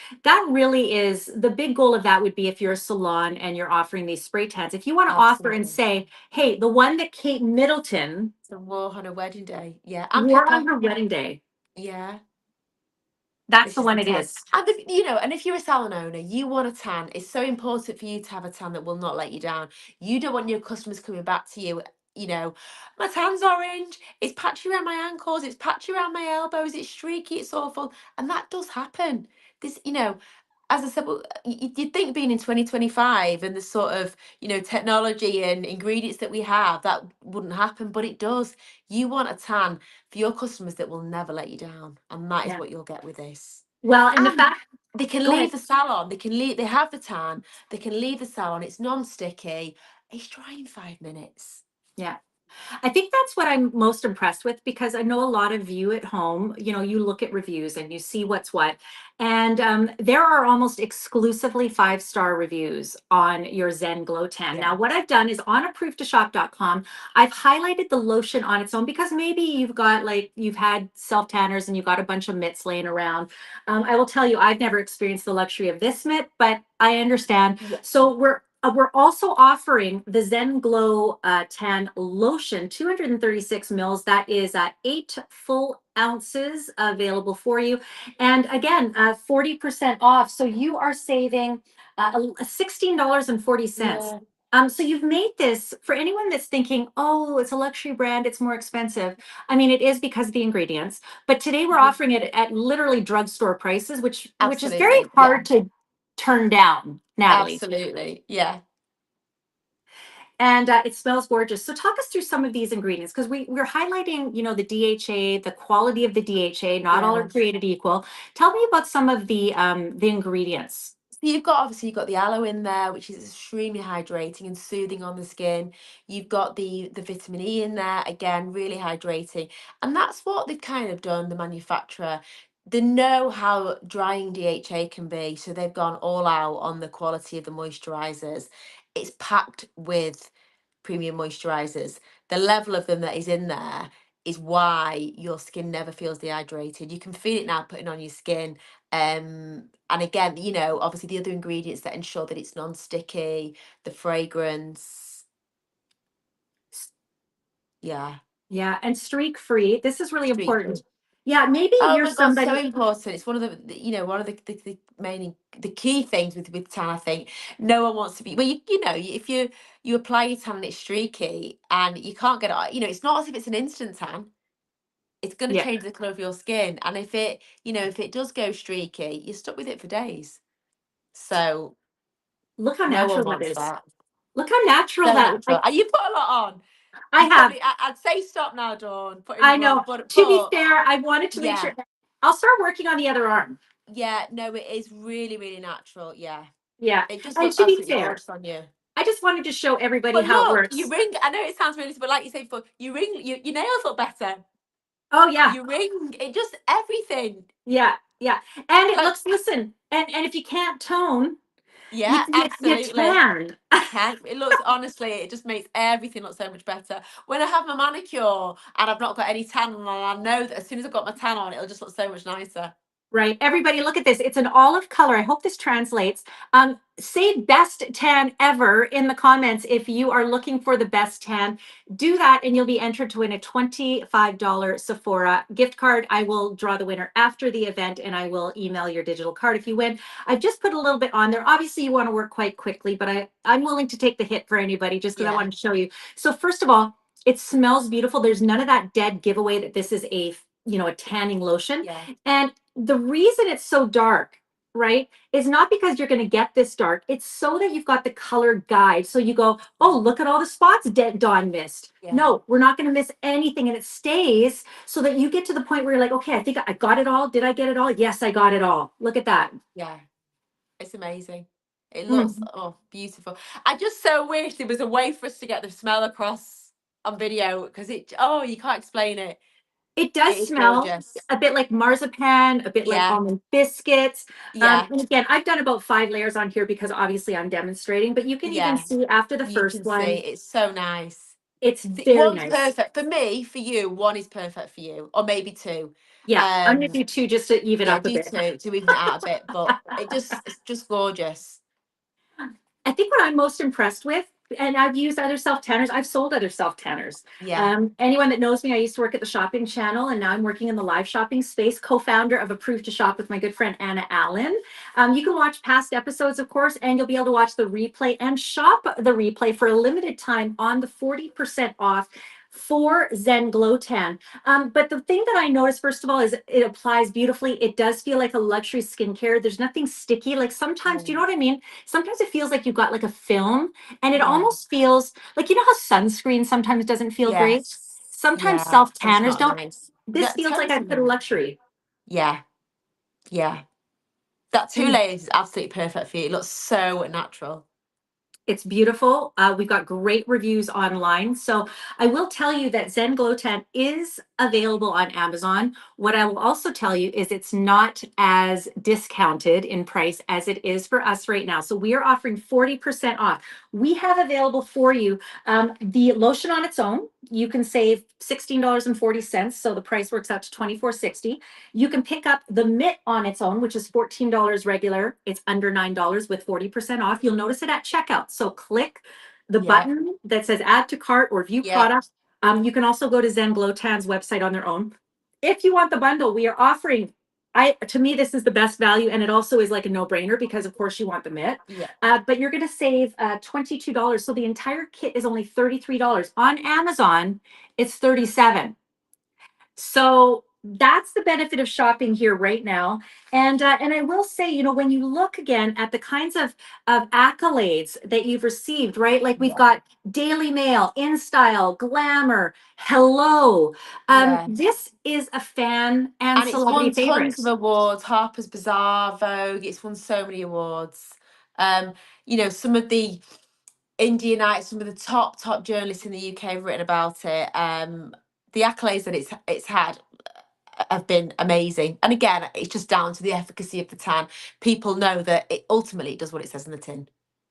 really is the big goal of that would be if you're a salon and you're offering these spray tans. If you want to offer and Absolutely. say, hey, the one that Kate Middleton So more on a wedding day. Yeah. And wore Pepper. on her wedding day, Yeah. that's This the is the one it 10. is. And and if you're a salon owner, you want a tan. It's so important for you to have a tan that will not let you down. You don't want your customers coming back to you, my tan's orange, it's patchy around my ankles, it's patchy around my elbows, it's streaky, it's awful. And that does happen. This, as I said, well, you'd think being in 2025 and the sort of, technology and ingredients that we have, that wouldn't happen, but it does. You want a tan for your customers that will never let you down, and that is Yeah. what you'll get with this. Well, and the And fact, they can go leave ahead. the salon. They have the tan. They can leave the salon. It's non-sticky. It's dry in 5 minutes. Yeah. I think that's what I'm most impressed with, because I know a lot of you at home, you look at reviews and you see what's what. And there are almost exclusively 5-star reviews on your Xen-Glow Tan. Yeah. Now, what I've done is on approvedtoshop.com, I've highlighted the lotion on its own, because maybe you've had self tanners and you've got a bunch of mitts laying around. I will tell you, I've never experienced the luxury of this mitt, but I understand. Yeah. So we're also offering the Xen-Glow Tan lotion, 236 mils. That is 8 full ounces available for you. And again, 40% off. So you are saving $16.40. Yeah. So you've made this for anyone that's thinking, oh, it's a luxury brand, it's more expensive. I mean, it is because of the ingredients. But today we're Mhm. offering it at literally drugstore prices, which is very Absolutely. Yeah. hard to turn down, Natalie. Absolutely. Yeah. and it smells gorgeous. So talk us through some of these ingredients, because we're highlighting, the DHA, the quality of the DHA. Not all are Yeah. created equal. Tell me about some of the ingredients. So you've got obviously you've got the aloe in there, which is extremely hydrating and soothing on the skin. You've got the vitamin E in there, again, really hydrating. And that's what they've kind of done, the manufacturer. They know how drying DHA can be, so they've gone all out on the quality of the moisturizers. It's packed with premium moisturizers. The level of them that is in there is why your skin never feels dehydrated. You can feel it now putting on your skin. And again, obviously the other ingredients that ensure that it's non-sticky, the fragrance. Yeah. Yeah, and streak free. This is really Street food. important. Yeah, maybe Oh you're my God, so somebody. important. It's one of one of the main, the key things with tan, I think. No one wants to be, well, if you apply your tan and it's streaky and you can't get it, it's not as if it's an instant tan. It's going to Yeah, change the color of your skin. And if it does go streaky, you're stuck with it for days. So look how no one natural that wants is. that. Look how natural So that natural. And you put a lot on. I You have. probably, I'd say stop now, Dawn, putting I them on. know. To be But fair, I wanted to make yeah, sure. I'll start working on the other arm. yeah, no, it is really, really natural. Yeah. Yeah, It just and looks to be absolutely fair, gorgeous on you. I just wanted to show everybody But how it look, you works. ring. I know it sounds really, but like you say before, you ring. Your nails look better. Oh yeah, You ring. It just everything. yeah, yeah. And it Like looks. Listen, and if you can't tone, yeah, you absolutely. tan. You can. It looks honestly, it just makes everything look so much better. When I have my manicure and I've not got any tan on, I know that as soon as I've got my tan on, it'll just look so much nicer. Right. Everybody, look at this. It's an olive color. I hope this translates. Say best tan ever in the comments if you are looking for the best tan. Do that, and you'll be entered to win a $25 Sephora gift card. I will draw the winner after the event, and I will email your digital card if you win. I've just put a little bit on there. Obviously, you want to work quite quickly, but I'm willing to take the hit for anybody just because I Yeah. want to show you. So first of all, it smells beautiful. There's none of that dead giveaway that this is a tanning lotion. Yeah. And the reason it's so dark, right, is not because you're going to get this dark. It's so that you've got the color guide. So you go, oh, look at all the spots Dawn missed. Yeah. No, we're not going to miss anything. And it stays so that you get to the point where you're like, okay, I think I got it all. Did I get it all? Yes, I got it all. Look at that. Yeah. It's amazing. It looks Mm. beautiful. I just so wish there was a way for us to get the smell across on video because you can't explain it. It It does is smell gorgeous. a bit like marzipan, a bit like Yeah. almond biscuits. Yeah. And again, I've done about 5 layers on here because obviously I'm demonstrating, but you can even Yeah. see after the You first can see one, it's so nice. it's See, very one's nice. perfect for me, for you, one is perfect for you, or maybe two. Yeah, I'm gonna Um, do two just to even yeah, up a do bit. two to even it out a bit, but it's just gorgeous. I think what I'm most impressed with, and I've used other self tanners, I've sold other self tanners. Yeah, Anyone that knows me, I used to work at the shopping channel, and now I'm working in the live shopping space, co founder of Approved to Shop with my good friend Anna Allen. You can watch past episodes, of course, and you'll be able to watch the replay and shop the replay for a limited time on the 40% off for Xen-Glow Tan. But the thing that I noticed, first of all, is it applies beautifully. It does feel like a luxury skincare. There's nothing sticky. Like sometimes, do you know mm, what I mean? Sometimes it feels like you've got like a film, and it yeah, almost feels like, how sunscreen sometimes doesn't feel great. yes, Sometimes yeah. self It's tanners not don't. nice. This That feels like I put a totally. luxury. Yeah, yeah. That two Mm. layers is absolutely perfect for you. It looks so natural. It's beautiful. We've got great reviews online. So I will tell you that Xen-Glow Tan is available on Amazon. What I will also tell you is it's not as discounted in price as it is for us right now. So we are offering 40% off. We have available for you the lotion on its own. You can save $16.40. So the price works out to $24.60. You can pick up the mitt on its own, which is $14 regular. It's under $9 with 40% off. You'll notice it at checkout. So click the Yeah, button that says add to cart or view yeah, product. You can also go to Xen-Glow Tan's website on their own. If you want the bundle, we are offering, to me, this is the best value. And it also is like a no-brainer because of course you want the mitt. yeah. But you're going to save $22. So the entire kit is only $33. On Amazon, it's $37. So that's the benefit of shopping here right now. And I will say, when you look again at the kinds of accolades that you've received, right? Like we've Yeah. got Daily Mail, InStyle, Glamour, Hello. Yeah. This is a fan and And it's celebrity won tons of favorite. awards, Harper's Bazaar, Vogue, it's won so many awards. Um, some of the Indianites, some of the top journalists in the UK have written about it. The accolades that it's had have been amazing. And again, it's just down to the efficacy of the tan. People know that it ultimately does what it says in the tin.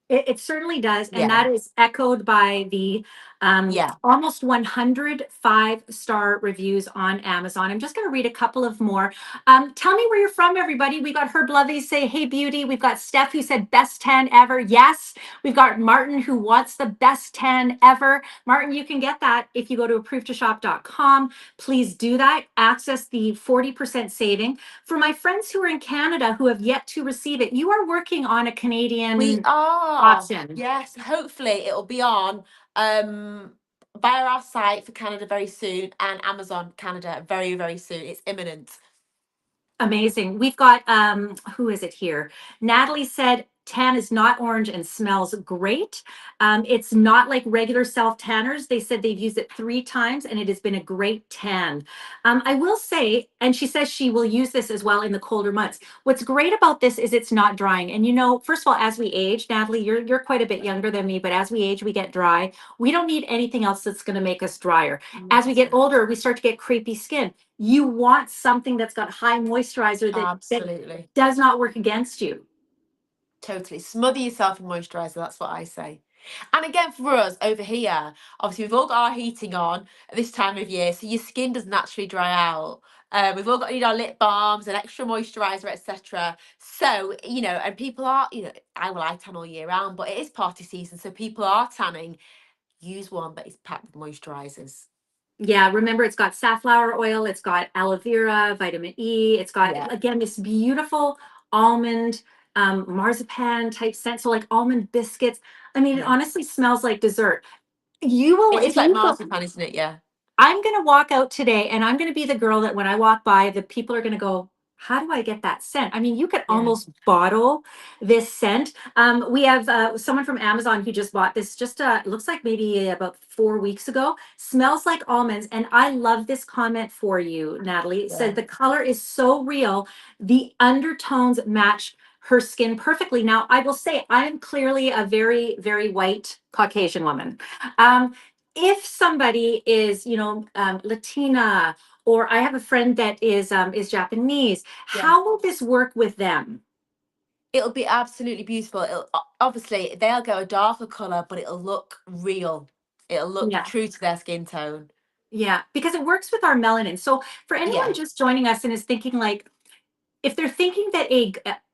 It certainly does. And Yeah. that is echoed by the Yeah. almost 100 5-star reviews on Amazon. I'm just going to read a couple of more. Tell me where you're from, everybody. We got Herb Lovey say, hey, beauty. We've got Steph who said, best 10 ever. Yes. We've got Martin who wants the best 10 ever. Martin, you can get that if you go to approvettoshop.com. Please do that. Access the 40% saving. For my friends who are in Canada who have yet to receive it, you are working on a We Canadian are. option. Yes. Hopefully it'll be on um via our site for Canada very soon and Amazon Canada very, very soon. It's imminent. Amazing. We've got who is it here? Natalie said tan is not orange and smells great. It's not like regular self tanners. They said they've used it 3 times and it has been a great tan. I will say, and she says she will use this as well in the colder months. What's great about this is it's not drying. And first of all, as we age, Natalie, you're quite a bit younger than me, but as we age, we get dry. We don't need anything else that's going to make us drier. As we get older, we start to get crepey skin. You want something that's got high moisturizer that Absolutely. does not work against you. Totally. Smother yourself in moisturiser. That's what I say. And again, for us over here, obviously, we've all got our heating on at this time of year, so your skin does naturally dry out. We've all got need our lip balms and extra moisturiser, etc. So, and people are, I tan all year round, but it is party season, so people are tanning. Use one that is packed with moisturisers. Yeah, remember it's got safflower oil, it's got aloe vera, vitamin E, it's got Yeah, again this beautiful almond marzipan type scent. So like almond biscuits. I mean, it yeah. honestly smells like dessert. You will It is if like you go. marzipan, isn't it? Yeah. I'm going to walk out today and I'm going to be the girl that when I walk by, the people are going to go, how do I get that scent? I mean, you could Yeah. almost bottle this scent. We have someone from Amazon who just bought this, just it looks like maybe about 4 weeks ago. Smells like almonds. And I love this comment for you, Natalie. It says Yeah. the color is so real. The undertones match her skin perfectly. Now, I will say I am clearly a very, very white Caucasian woman. If somebody is, Latina, or I have a friend that is Japanese, Yeah. how will this work with them? It'll be absolutely beautiful. Obviously they'll go a darker color, but it'll look real. It'll look Yeah. true to their skin tone. Yeah, because it works with our melanin. So for anyone Yeah, just joining us and is thinking like, if they're thinking that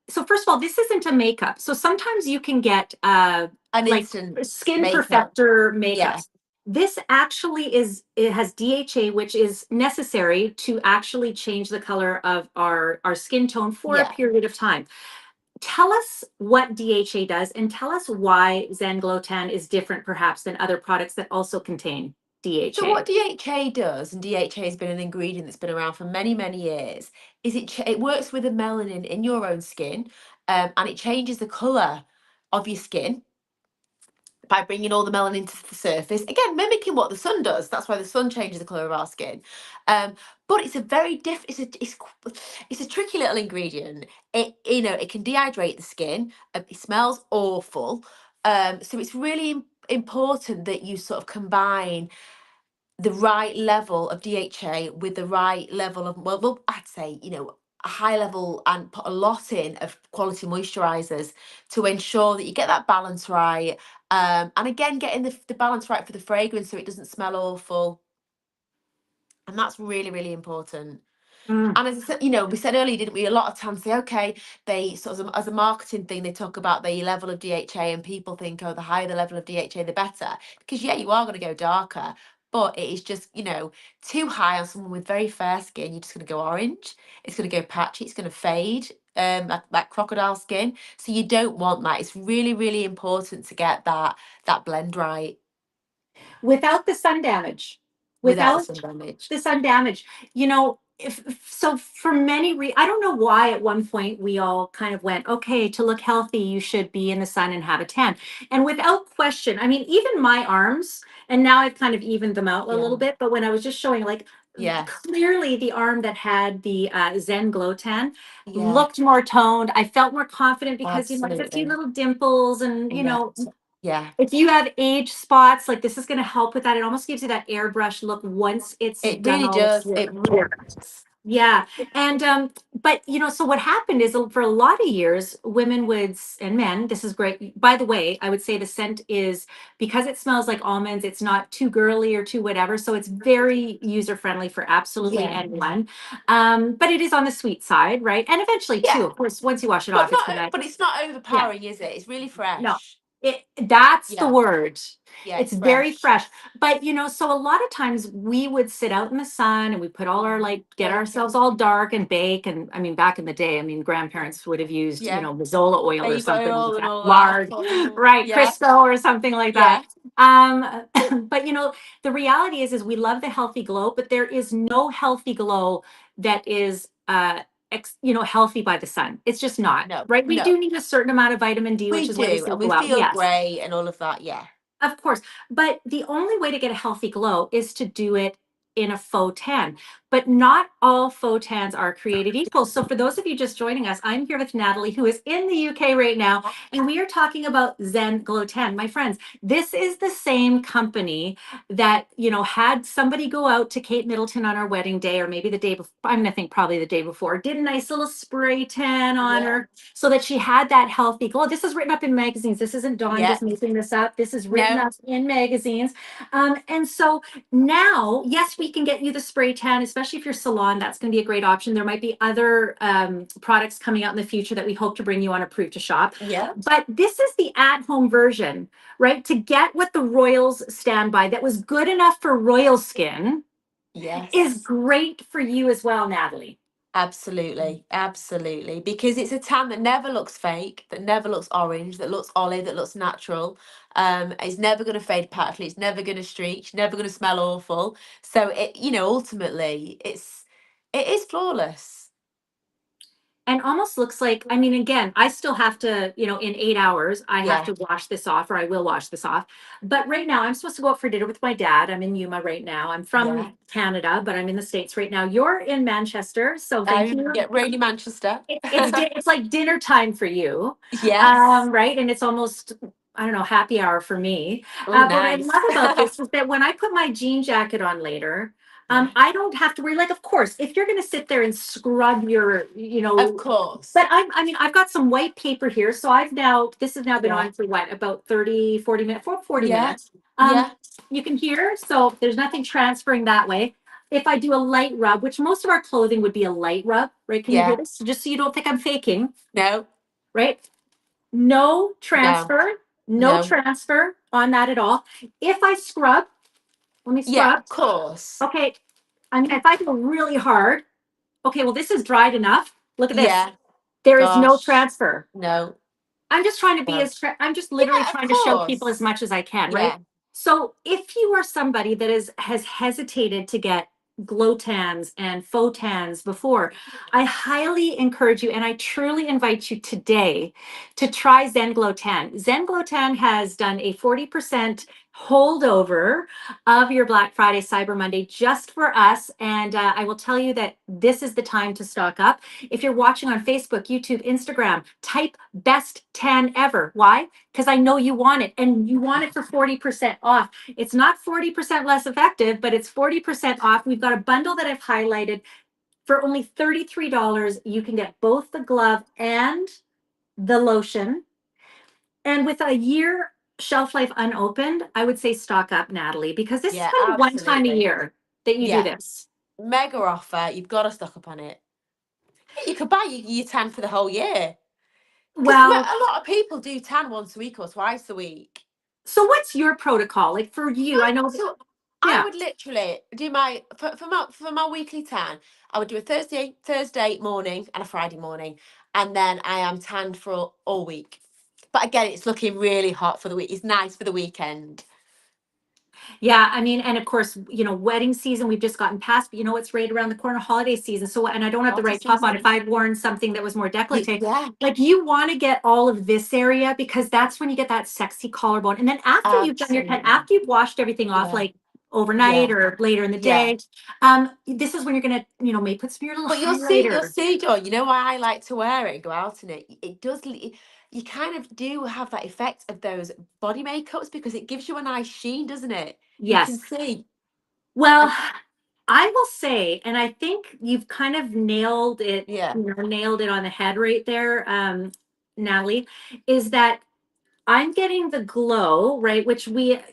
so first of all, this isn't a makeup. So sometimes you can get an like instant skin makeup. perfector Yeah, makeups. This actually it has DHA, which is necessary to actually change the color of our skin tone for a yeah. period of time. Tell us what DHA does and tell us why Xen-Glow Tan is different perhaps than other products that also contain So what DHA. DHA does, and DHA has been an ingredient that's been around for many, many years, is it works with the melanin in your own skin, and it changes the color of your skin by bringing all the melanin to the surface, again mimicking what the sun does. That's why the sun changes the color of our skin. But it's a very it's a tricky little ingredient. It can dehydrate the skin. It smells awful. So it's really important that you sort of combine the right level of DHA with the right level of, well, I'd say, a high level, and put a lot in of quality moisturizers to ensure that you get that balance right. And again, getting the balance right for the fragrance so it doesn't smell awful. And that's really, really important. Mm. And as I said, we said earlier, didn't we? A lot of times say, okay, they sort of as a marketing thing, they talk about the level of DHA, and people think, oh, the higher the level of DHA, the better. Because yeah, you are going to go darker, but it is just, too high on someone with very fair skin. You're just going to go orange. It's going to go patchy. It's going to fade, like crocodile skin. So you don't want that. It's really, really important to get that blend right Without the sun damage, without the without sun damage. the sun damage, you know, So for I don't know why at one point we all kind of went, okay, to look healthy, you should be in the sun and have a tan. And without question, I mean, even my arms, and now I've kind of evened them out a little Yeah. bit, but when I was just showing, like, Yeah. clearly the arm that had the Xen-Glow Tan Yeah. looked more toned. I felt more confident because, you know, it's a few Absolutely. little dimples and, you Yeah. know, Yeah. if you have age spots, like this is going to help with that. It almost gives you that airbrush look once it's It done really all its does. work. It really does. Yeah. And but you know, so what happened is for a lot of years, women would and men, this is great. By the way, I would say the scent is, because it smells like almonds, it's not too girly or too whatever. So it's very user friendly for absolutely Yeah. anyone. But it is on the sweet side, right? And eventually too, Yeah. of course, once you wash it But off, it's not gonna, but it's not yeah. overpowering, is it? It's really No, fresh. that's the Yeah. word. Yeah, It's it's very fresh. fresh. But you know, so a lot of times we would sit out in the sun and we put all our, Yeah. like, get Bake. ourselves all dark and bake. And I mean, back in the day, I mean, grandparents would have used, you Yeah. know, Mazola oil or Babe something like oil and that, all that. lard, Oh, right, yeah. Crisco or something like that. Yeah. But you know, the reality is we love the healthy glow, but there is no healthy glow that is you know, healthy by the sun. It's just not, No. right? We No. do need a certain amount of vitamin D, which We is why we do. say And we go out. feel Yes, great and all of that. Yeah. of course. But the only way to get a healthy glow is to do it in a faux tan. But not all faux tans are created equal. So for those of you just joining us, I'm here with Natalie, who is in the UK right now, and we are talking about Xen-Glow Tan. My friends, this is the same company that, you know, had somebody go out to Kate Middleton on our wedding day, or maybe the day before, I'm gonna think probably the day before, did a nice little spray tan on Yeah. her so that she had that healthy glow. This is written up in magazines. This isn't Dawn Yeah. just making this up. This is written No. up in magazines. And so now, yes, we can get you the spray tan, especially if you're salon. That's going to be a great option. There might be other products coming out in the future that we hope to bring you on Approved to Shop. Yeah. But this is the at-home version, right? To get what the Royals stand by that was good enough for royal skin is Yes. great for you as well, Natalie. Absolutely. Absolutely. Because it's a tan that never looks fake, that never looks orange, that looks olive, that looks natural. It's never going to fade partially. It's never going to streak. It's never going to smell awful. So it, ultimately, it is flawless. And almost looks like, I mean, again, I still have to, you know, in 8 hours, I have Yeah. to wash this off, or I will wash this off. But right now, I'm supposed to go out for dinner with my dad. I'm in Yuma right now. I'm Yeah. from Canada, but I'm in the States right now. You're in Manchester, so thank you. Get rainy Manchester. It's like dinner time for you, Yes. right? And it's almost, I don't know, happy hour for me. Oh, But what I nice. love about this is that when I put my jean jacket on later, Yeah. I don't have to worry. Like, of course, if you're going to sit there and scrub your, you Of know, course. but I mean, I've got some white paper here. So this has now been Yeah. on for what, about 30, 40 minutes, for 40 Yeah. minutes. Yeah. You can hear, so there's nothing transferring that way. If I do a light rub, which most of our clothing would be a light rub, right? Can you hear Yeah. this? Just so you don't think I'm faking, No. right? No No. transfer, no No. transfer on that at all. If I scrub, let me Yeah. scrub. Of course. Okay. I mean, if I go really hard, okay, well, this is dried enough. Look at this. Yeah. There is no Gosh. transfer. No. I'm just trying to be No. I'm just literally Yeah. Of trying to show people as course. much as I can, right? Yeah. So if you are somebody that has hesitated to get glow tans and faux tans before, I highly encourage you and I truly invite you today to try Xen-Glow Tan. Xen-Glow Tan has done a 40% holdover of your Black Friday, Cyber Monday just for us. And I will tell you that this is the time to stock up. If you're watching on Facebook, YouTube, Instagram, type best tan ever. Why? Because I know you want it and you want it for 40% off. It's not 40% less effective, but it's 40% off. We've got a bundle that I've highlighted for only $33. You can get both the glove and the lotion. And with a year shelf life unopened, I would say stock up, Natalie, because this is Yeah. only one time a Absolutely. year that you do Yeah. this. Mega offer. You've got to stock up on it. You could buy your tan for the whole year. Because a Well, lot of people do tan once a week or twice a week. so what's your protocol? Like for you, I know, So I yeah. would literally do my for my weekly tan. I would do a Thursday morning and a Friday morning, and then I am tanned for all week. But again, it's looking really hot for the week. It's nice for the weekend. Yeah, I mean, and of course, wedding season, we've just gotten past, but it's right around the corner, holiday season. So, and I don't have the Party right top on. If season. I'd worn something that was more décolleté, Yeah, like you want to get all of this area because that's when you get that sexy collarbone. And then after you've done your tan, absolutely. after you've washed everything off, Yeah, like overnight yeah, or later in the yeah. day, this is when you're gonna, maybe put some of your little But you'll highlighter. see, Dawn. You know why I like to wear it and go out in it? It does. You kind of do have that effect of those body makeups because it gives you a nice sheen, doesn't it? You can Yes. see. Well, And I will say, and I think you've kind of nailed it, yeah, nailed it on the head right there, Natalie, is that I'm getting the glow, right?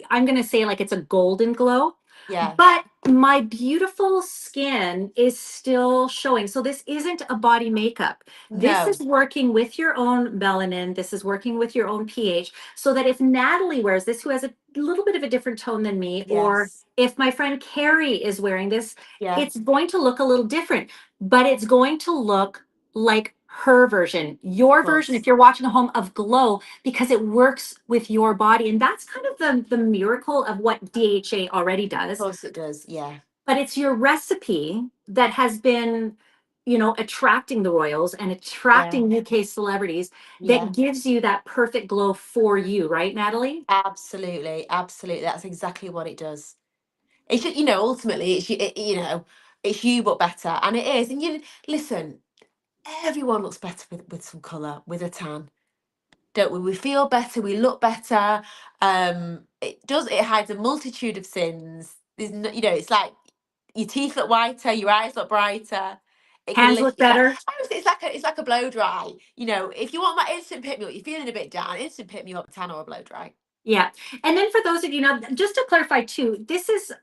I'm going to say like it's a golden glow, yeah, but my beautiful skin is still showing. So this isn't a body makeup. This is no, working with your own melanin. This is working with your own pH so that if Natalie wears this, who has a little bit of a different tone than me, or yes, if my friend Carrie is wearing this, yeah, it's going to look a little different, but it's going to look like her version, of your version, if course, you're watching a home of glow, because it works with your body. And that's kind of the miracle of what DHA already of does. course it does. Yeah, But it's your recipe that has been, attracting the royals and yeah, attracting UK celebrities that yeah. gives you that perfect glow for you, right, Natalie? Absolutely, absolutely. That's exactly what it does. It's just, ultimately, it's you but better, and it is. And listen, everyone looks better with some color, with a tan, don't we? We feel better, we look better. It hides a multitude of sins. There's no, it's like your teeth look whiter, your eyes look brighter. It can Hands lift look it's like better. I would say it's like a blow dry. If you want that instant pick me up, you're feeling a bit down, instant pick me up, tan or a blow dry. Yeah. And then for those of you now, just to clarify too,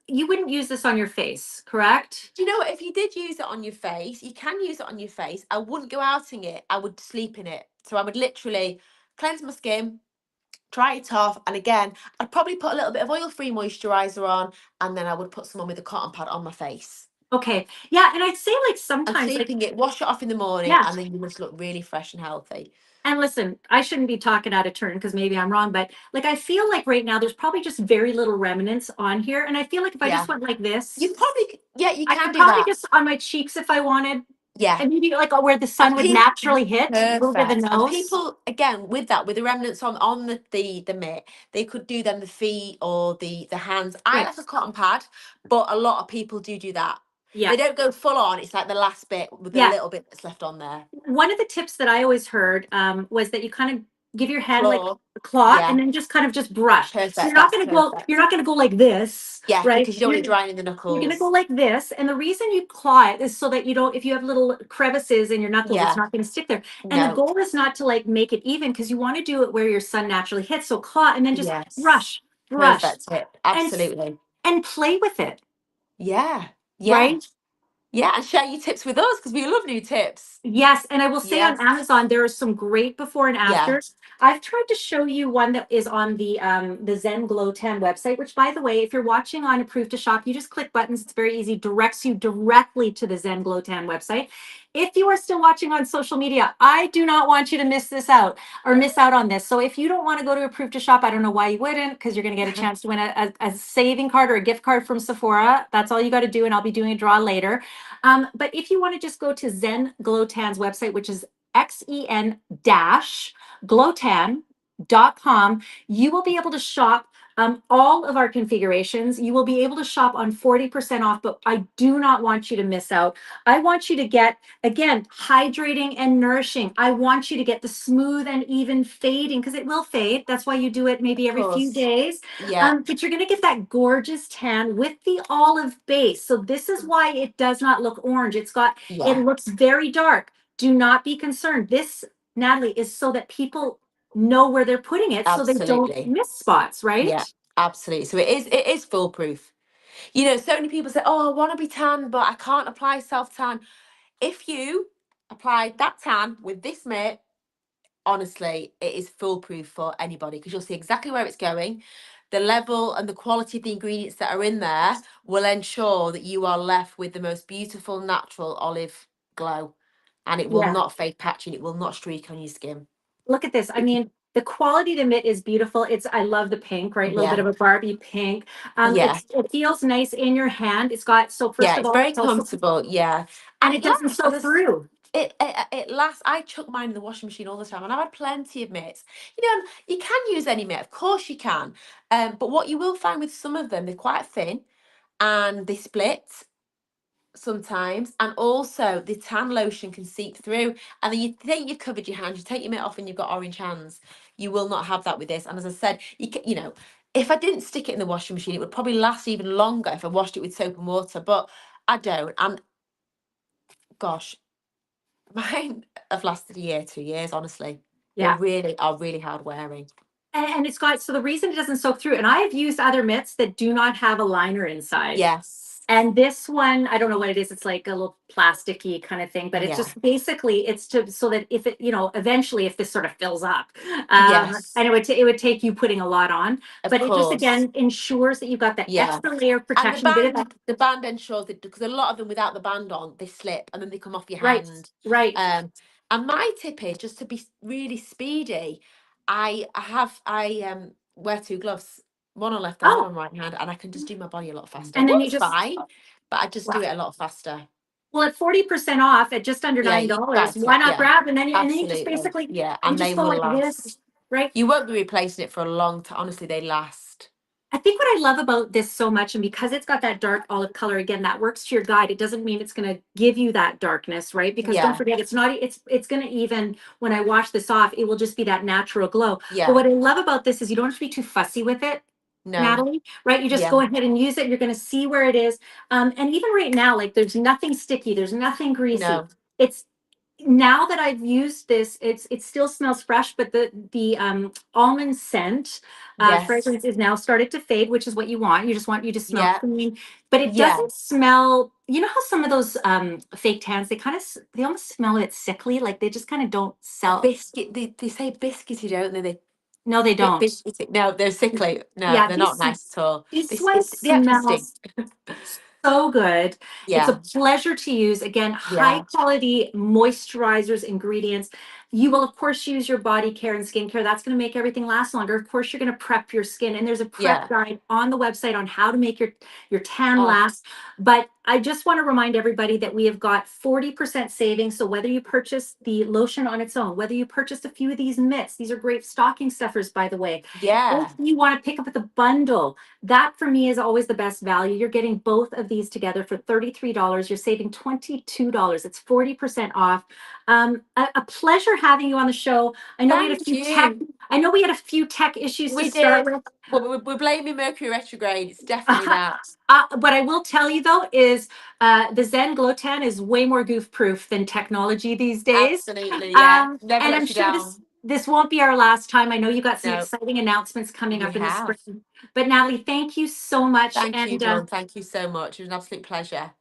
you wouldn't use this on your face, correct? Do you know what? If you did use it on your face, you can use it on your face. I wouldn't go out in it. I would sleep in it. So I would literally cleanse my skin, dry it off, and again, I'd probably put a little bit of oil-free moisturizer on, and then I would put some on with a cotton pad on my face. Okay. Yeah. And I'd say like And sometimes like, sleeping it, wash it off in the morning, yeah. and then you must look really fresh and healthy. And listen, I shouldn't be talking out of turn because maybe I'm wrong, but like I feel like right now there's probably just very little remnants on here. And I feel like if I Yeah. just went like this, You probably, yeah, you I can could do probably that. just on my cheeks if I wanted, Yeah. and maybe like where the sun And would people naturally hit, a little bit of perfect. the And nose. people again with that, with the remnants on the mitt, they could do then the feet or the hands. I Right. like a cotton pad, but a lot of people do that. Yeah. They don't go full on. It's like the last bit with the Yeah. little bit that's left on there. One of the tips that I always heard was that you kind of give your hand like Claw. a claw and Yeah. then just kind of just brush. So Perfect. That's you're perfect. not gonna go like this, Yeah, right? because you don't want it drying in the You're gonna go knuckles. like this. And the reason you claw it is so that you don't, if you have little crevices in your knuckles, it's Yeah. not gonna stick there. And the No. goal is not to like make it even because you want to do it where your sun naturally hits. So claw and then just Yes. brush, brush, Perfect tip. and Absolutely. and play with it, Yeah. Yeah. right? Yeah. And share your tips with us because we love new tips. Yes, and I will say on Yes. Amazon there are some great before and Yeah. afters. I've tried to show you one that is on the Xen-Glow Tan website, which by the way, if you're watching on Approved to Shop, you just click buttons. It's very easy, directs you directly to the Xen-Glow Tan website. If you are still watching on social media, I do not want you to miss this out or miss out on this. So if you don't want to go to Approved to Shop, I don't know why you wouldn't, because you're going to get a chance to win a saving card or a gift card from Sephora. That's all you got to do, and I'll be doing a draw later. But if you want to just go to Zen Glow Tan's website, which is xen-glowtan.com, you will be able to shop all of our configurations. You will be able to shop on 40% off, but I do not want you to miss out. I want you to get, again, hydrating and nourishing. I want you to get the smooth and even fading because it will fade. That's why you do it maybe Of every few course. days. Yeah. But you're going to get that gorgeous tan with the olive base. So this is why it does not look orange. It Yeah. looks very dark. Do not be concerned. This, Natalie, is so that people know where they're putting it so they don't Absolutely. miss spots, Yeah. right? Absolutely. So it is foolproof. So many people say, "Oh, I want to be tan, but I can't apply self tan." If you apply that tan with this mitt, honestly, it is foolproof for anybody because you'll see exactly where it's going. The level and the quality of the ingredients that are in there will ensure that you are left with the most beautiful natural olive glow, and it will Yeah. not fade patchy and it will not streak on your skin. Look at this. I It- mean, The quality to mitt is beautiful. I love the pink, right? A little bit Yeah. of a Barbie pink. Yeah. It feels nice in your hand. It's got, so first Yeah, of it's all, very it's also, comfortable. Yeah. and And it it doesn't lasts. sew through. It lasts. I chuck mine in the washing machine all the time, and I've had plenty of mitts. You know, you can use any mitt, of course you can. But what you will find with some of them, they're quite thin and they split sometimes, and also the tan lotion can seep through. And then you think you've covered your hands, you take your mitt off, and you've got orange hands. You will not have that with this. And as I said, you know, if I didn't stick it in the washing machine, it would probably last even longer if I washed it with soap and water. But I don't. And gosh, mine have lasted a year, 2 years, honestly. They Yeah. really are really hard wearing. And it's got, so the reason it doesn't soak through, and I have used other mitts that do not have a liner inside. Yes. And this one, I don't know what it is. It's like a little plasticky kind of thing, but it's Yeah. just basically it's to, so that if it, eventually if this sort of fills up, Yes. and it would take you putting a lot on, Of but it just course. again ensures that you've got that Yeah. extra layer of And protection, a bit of that. the band ensures that, because a lot of them without the band on, they slip and then they come off your Right, hand. right. And my tip is just to be really speedy. I wear two gloves, one on left hand, one Oh, on right hand, and I can just do my body a lot faster. and then you One's just, fine, but I just do wow. it a lot faster. Well, at 40% off at just under Yeah, $9, that's it. why not Yeah, grab? And then you just absolutely. basically, Yeah, you and just they go will like this, last. right? You won't be replacing it for a long time. Honestly, they last. I think what I love about this so much, and because it's got that dark olive color, again, that works to your guide. It doesn't mean it's going to give you that darkness, right? Because don't Yeah, forget, it's going to, even when I wash this off, it will just be that natural glow. But yeah. what I love about this is you don't have to be too fussy with it, No, Natalie, right? You just yeah, go ahead and use it. You're going to see where it is. And even right now, like there's nothing sticky, there's nothing greasy. no. It's, now that I've used this, it still smells fresh, but the almond scent Yes. fragrance is now started to fade, which is what you want. You just want you to smell Yeah, clean, but it yeah. doesn't smell. You know how some of those fake tans, they almost smell a bit sickly, like they just kind of don't sell. Biscuit, they say biscuity, don't they? They No, they bit don't. biscuity. No, they're sickly. No, Yeah, they're not nice at all. this one They actually stink. smells so good. It's a Yeah, pleasure to use. Again, high yeah, quality moisturizers, ingredients. You will, of course, use your body care and skincare. That's going to make everything last longer. Of course, you're going to prep your skin. And there's a prep yeah. guide on the website on how to make your tan Oh, last. But I just want to remind everybody that we have got 40% savings. So whether you purchase the lotion on its own, whether you purchase a few of these mitts, these are great stocking stuffers, by the way. If yeah. you want to pick up the bundle, that for me is always the best value. You're getting both of these together for $33. You're saving $22. It's 40% off. A pleasure having you on the show. I know we had a Thank few tech. you. I know we had a few tech issues to We start did. with. Well, we're blaming Mercury retrograde. It's definitely that. What I will tell you though is the Xen-Glow Tan is way more goof proof than technology these days. Absolutely, yeah. Never And I'm lets you sure down. this won't be our last time. I know you got some No, exciting announcements coming we up in the have. spring. But Natalie, thank you so much. Thank you, Dawn. Thank you so much. It was an absolute pleasure.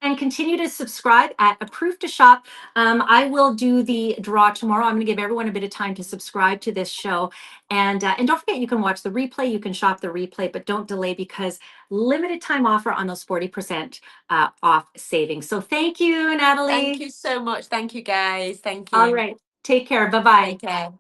And continue to subscribe at Approved to Shop. I will do the draw tomorrow. I'm going to give everyone a bit of time to subscribe to this show. And don't forget, you can watch the replay, you can shop the replay, but don't delay because limited time offer on those 40% off savings. So thank you, Thank Natalie. you so much. Thank you, guys. Thank All you. right. Take care. Bye-bye. Take care.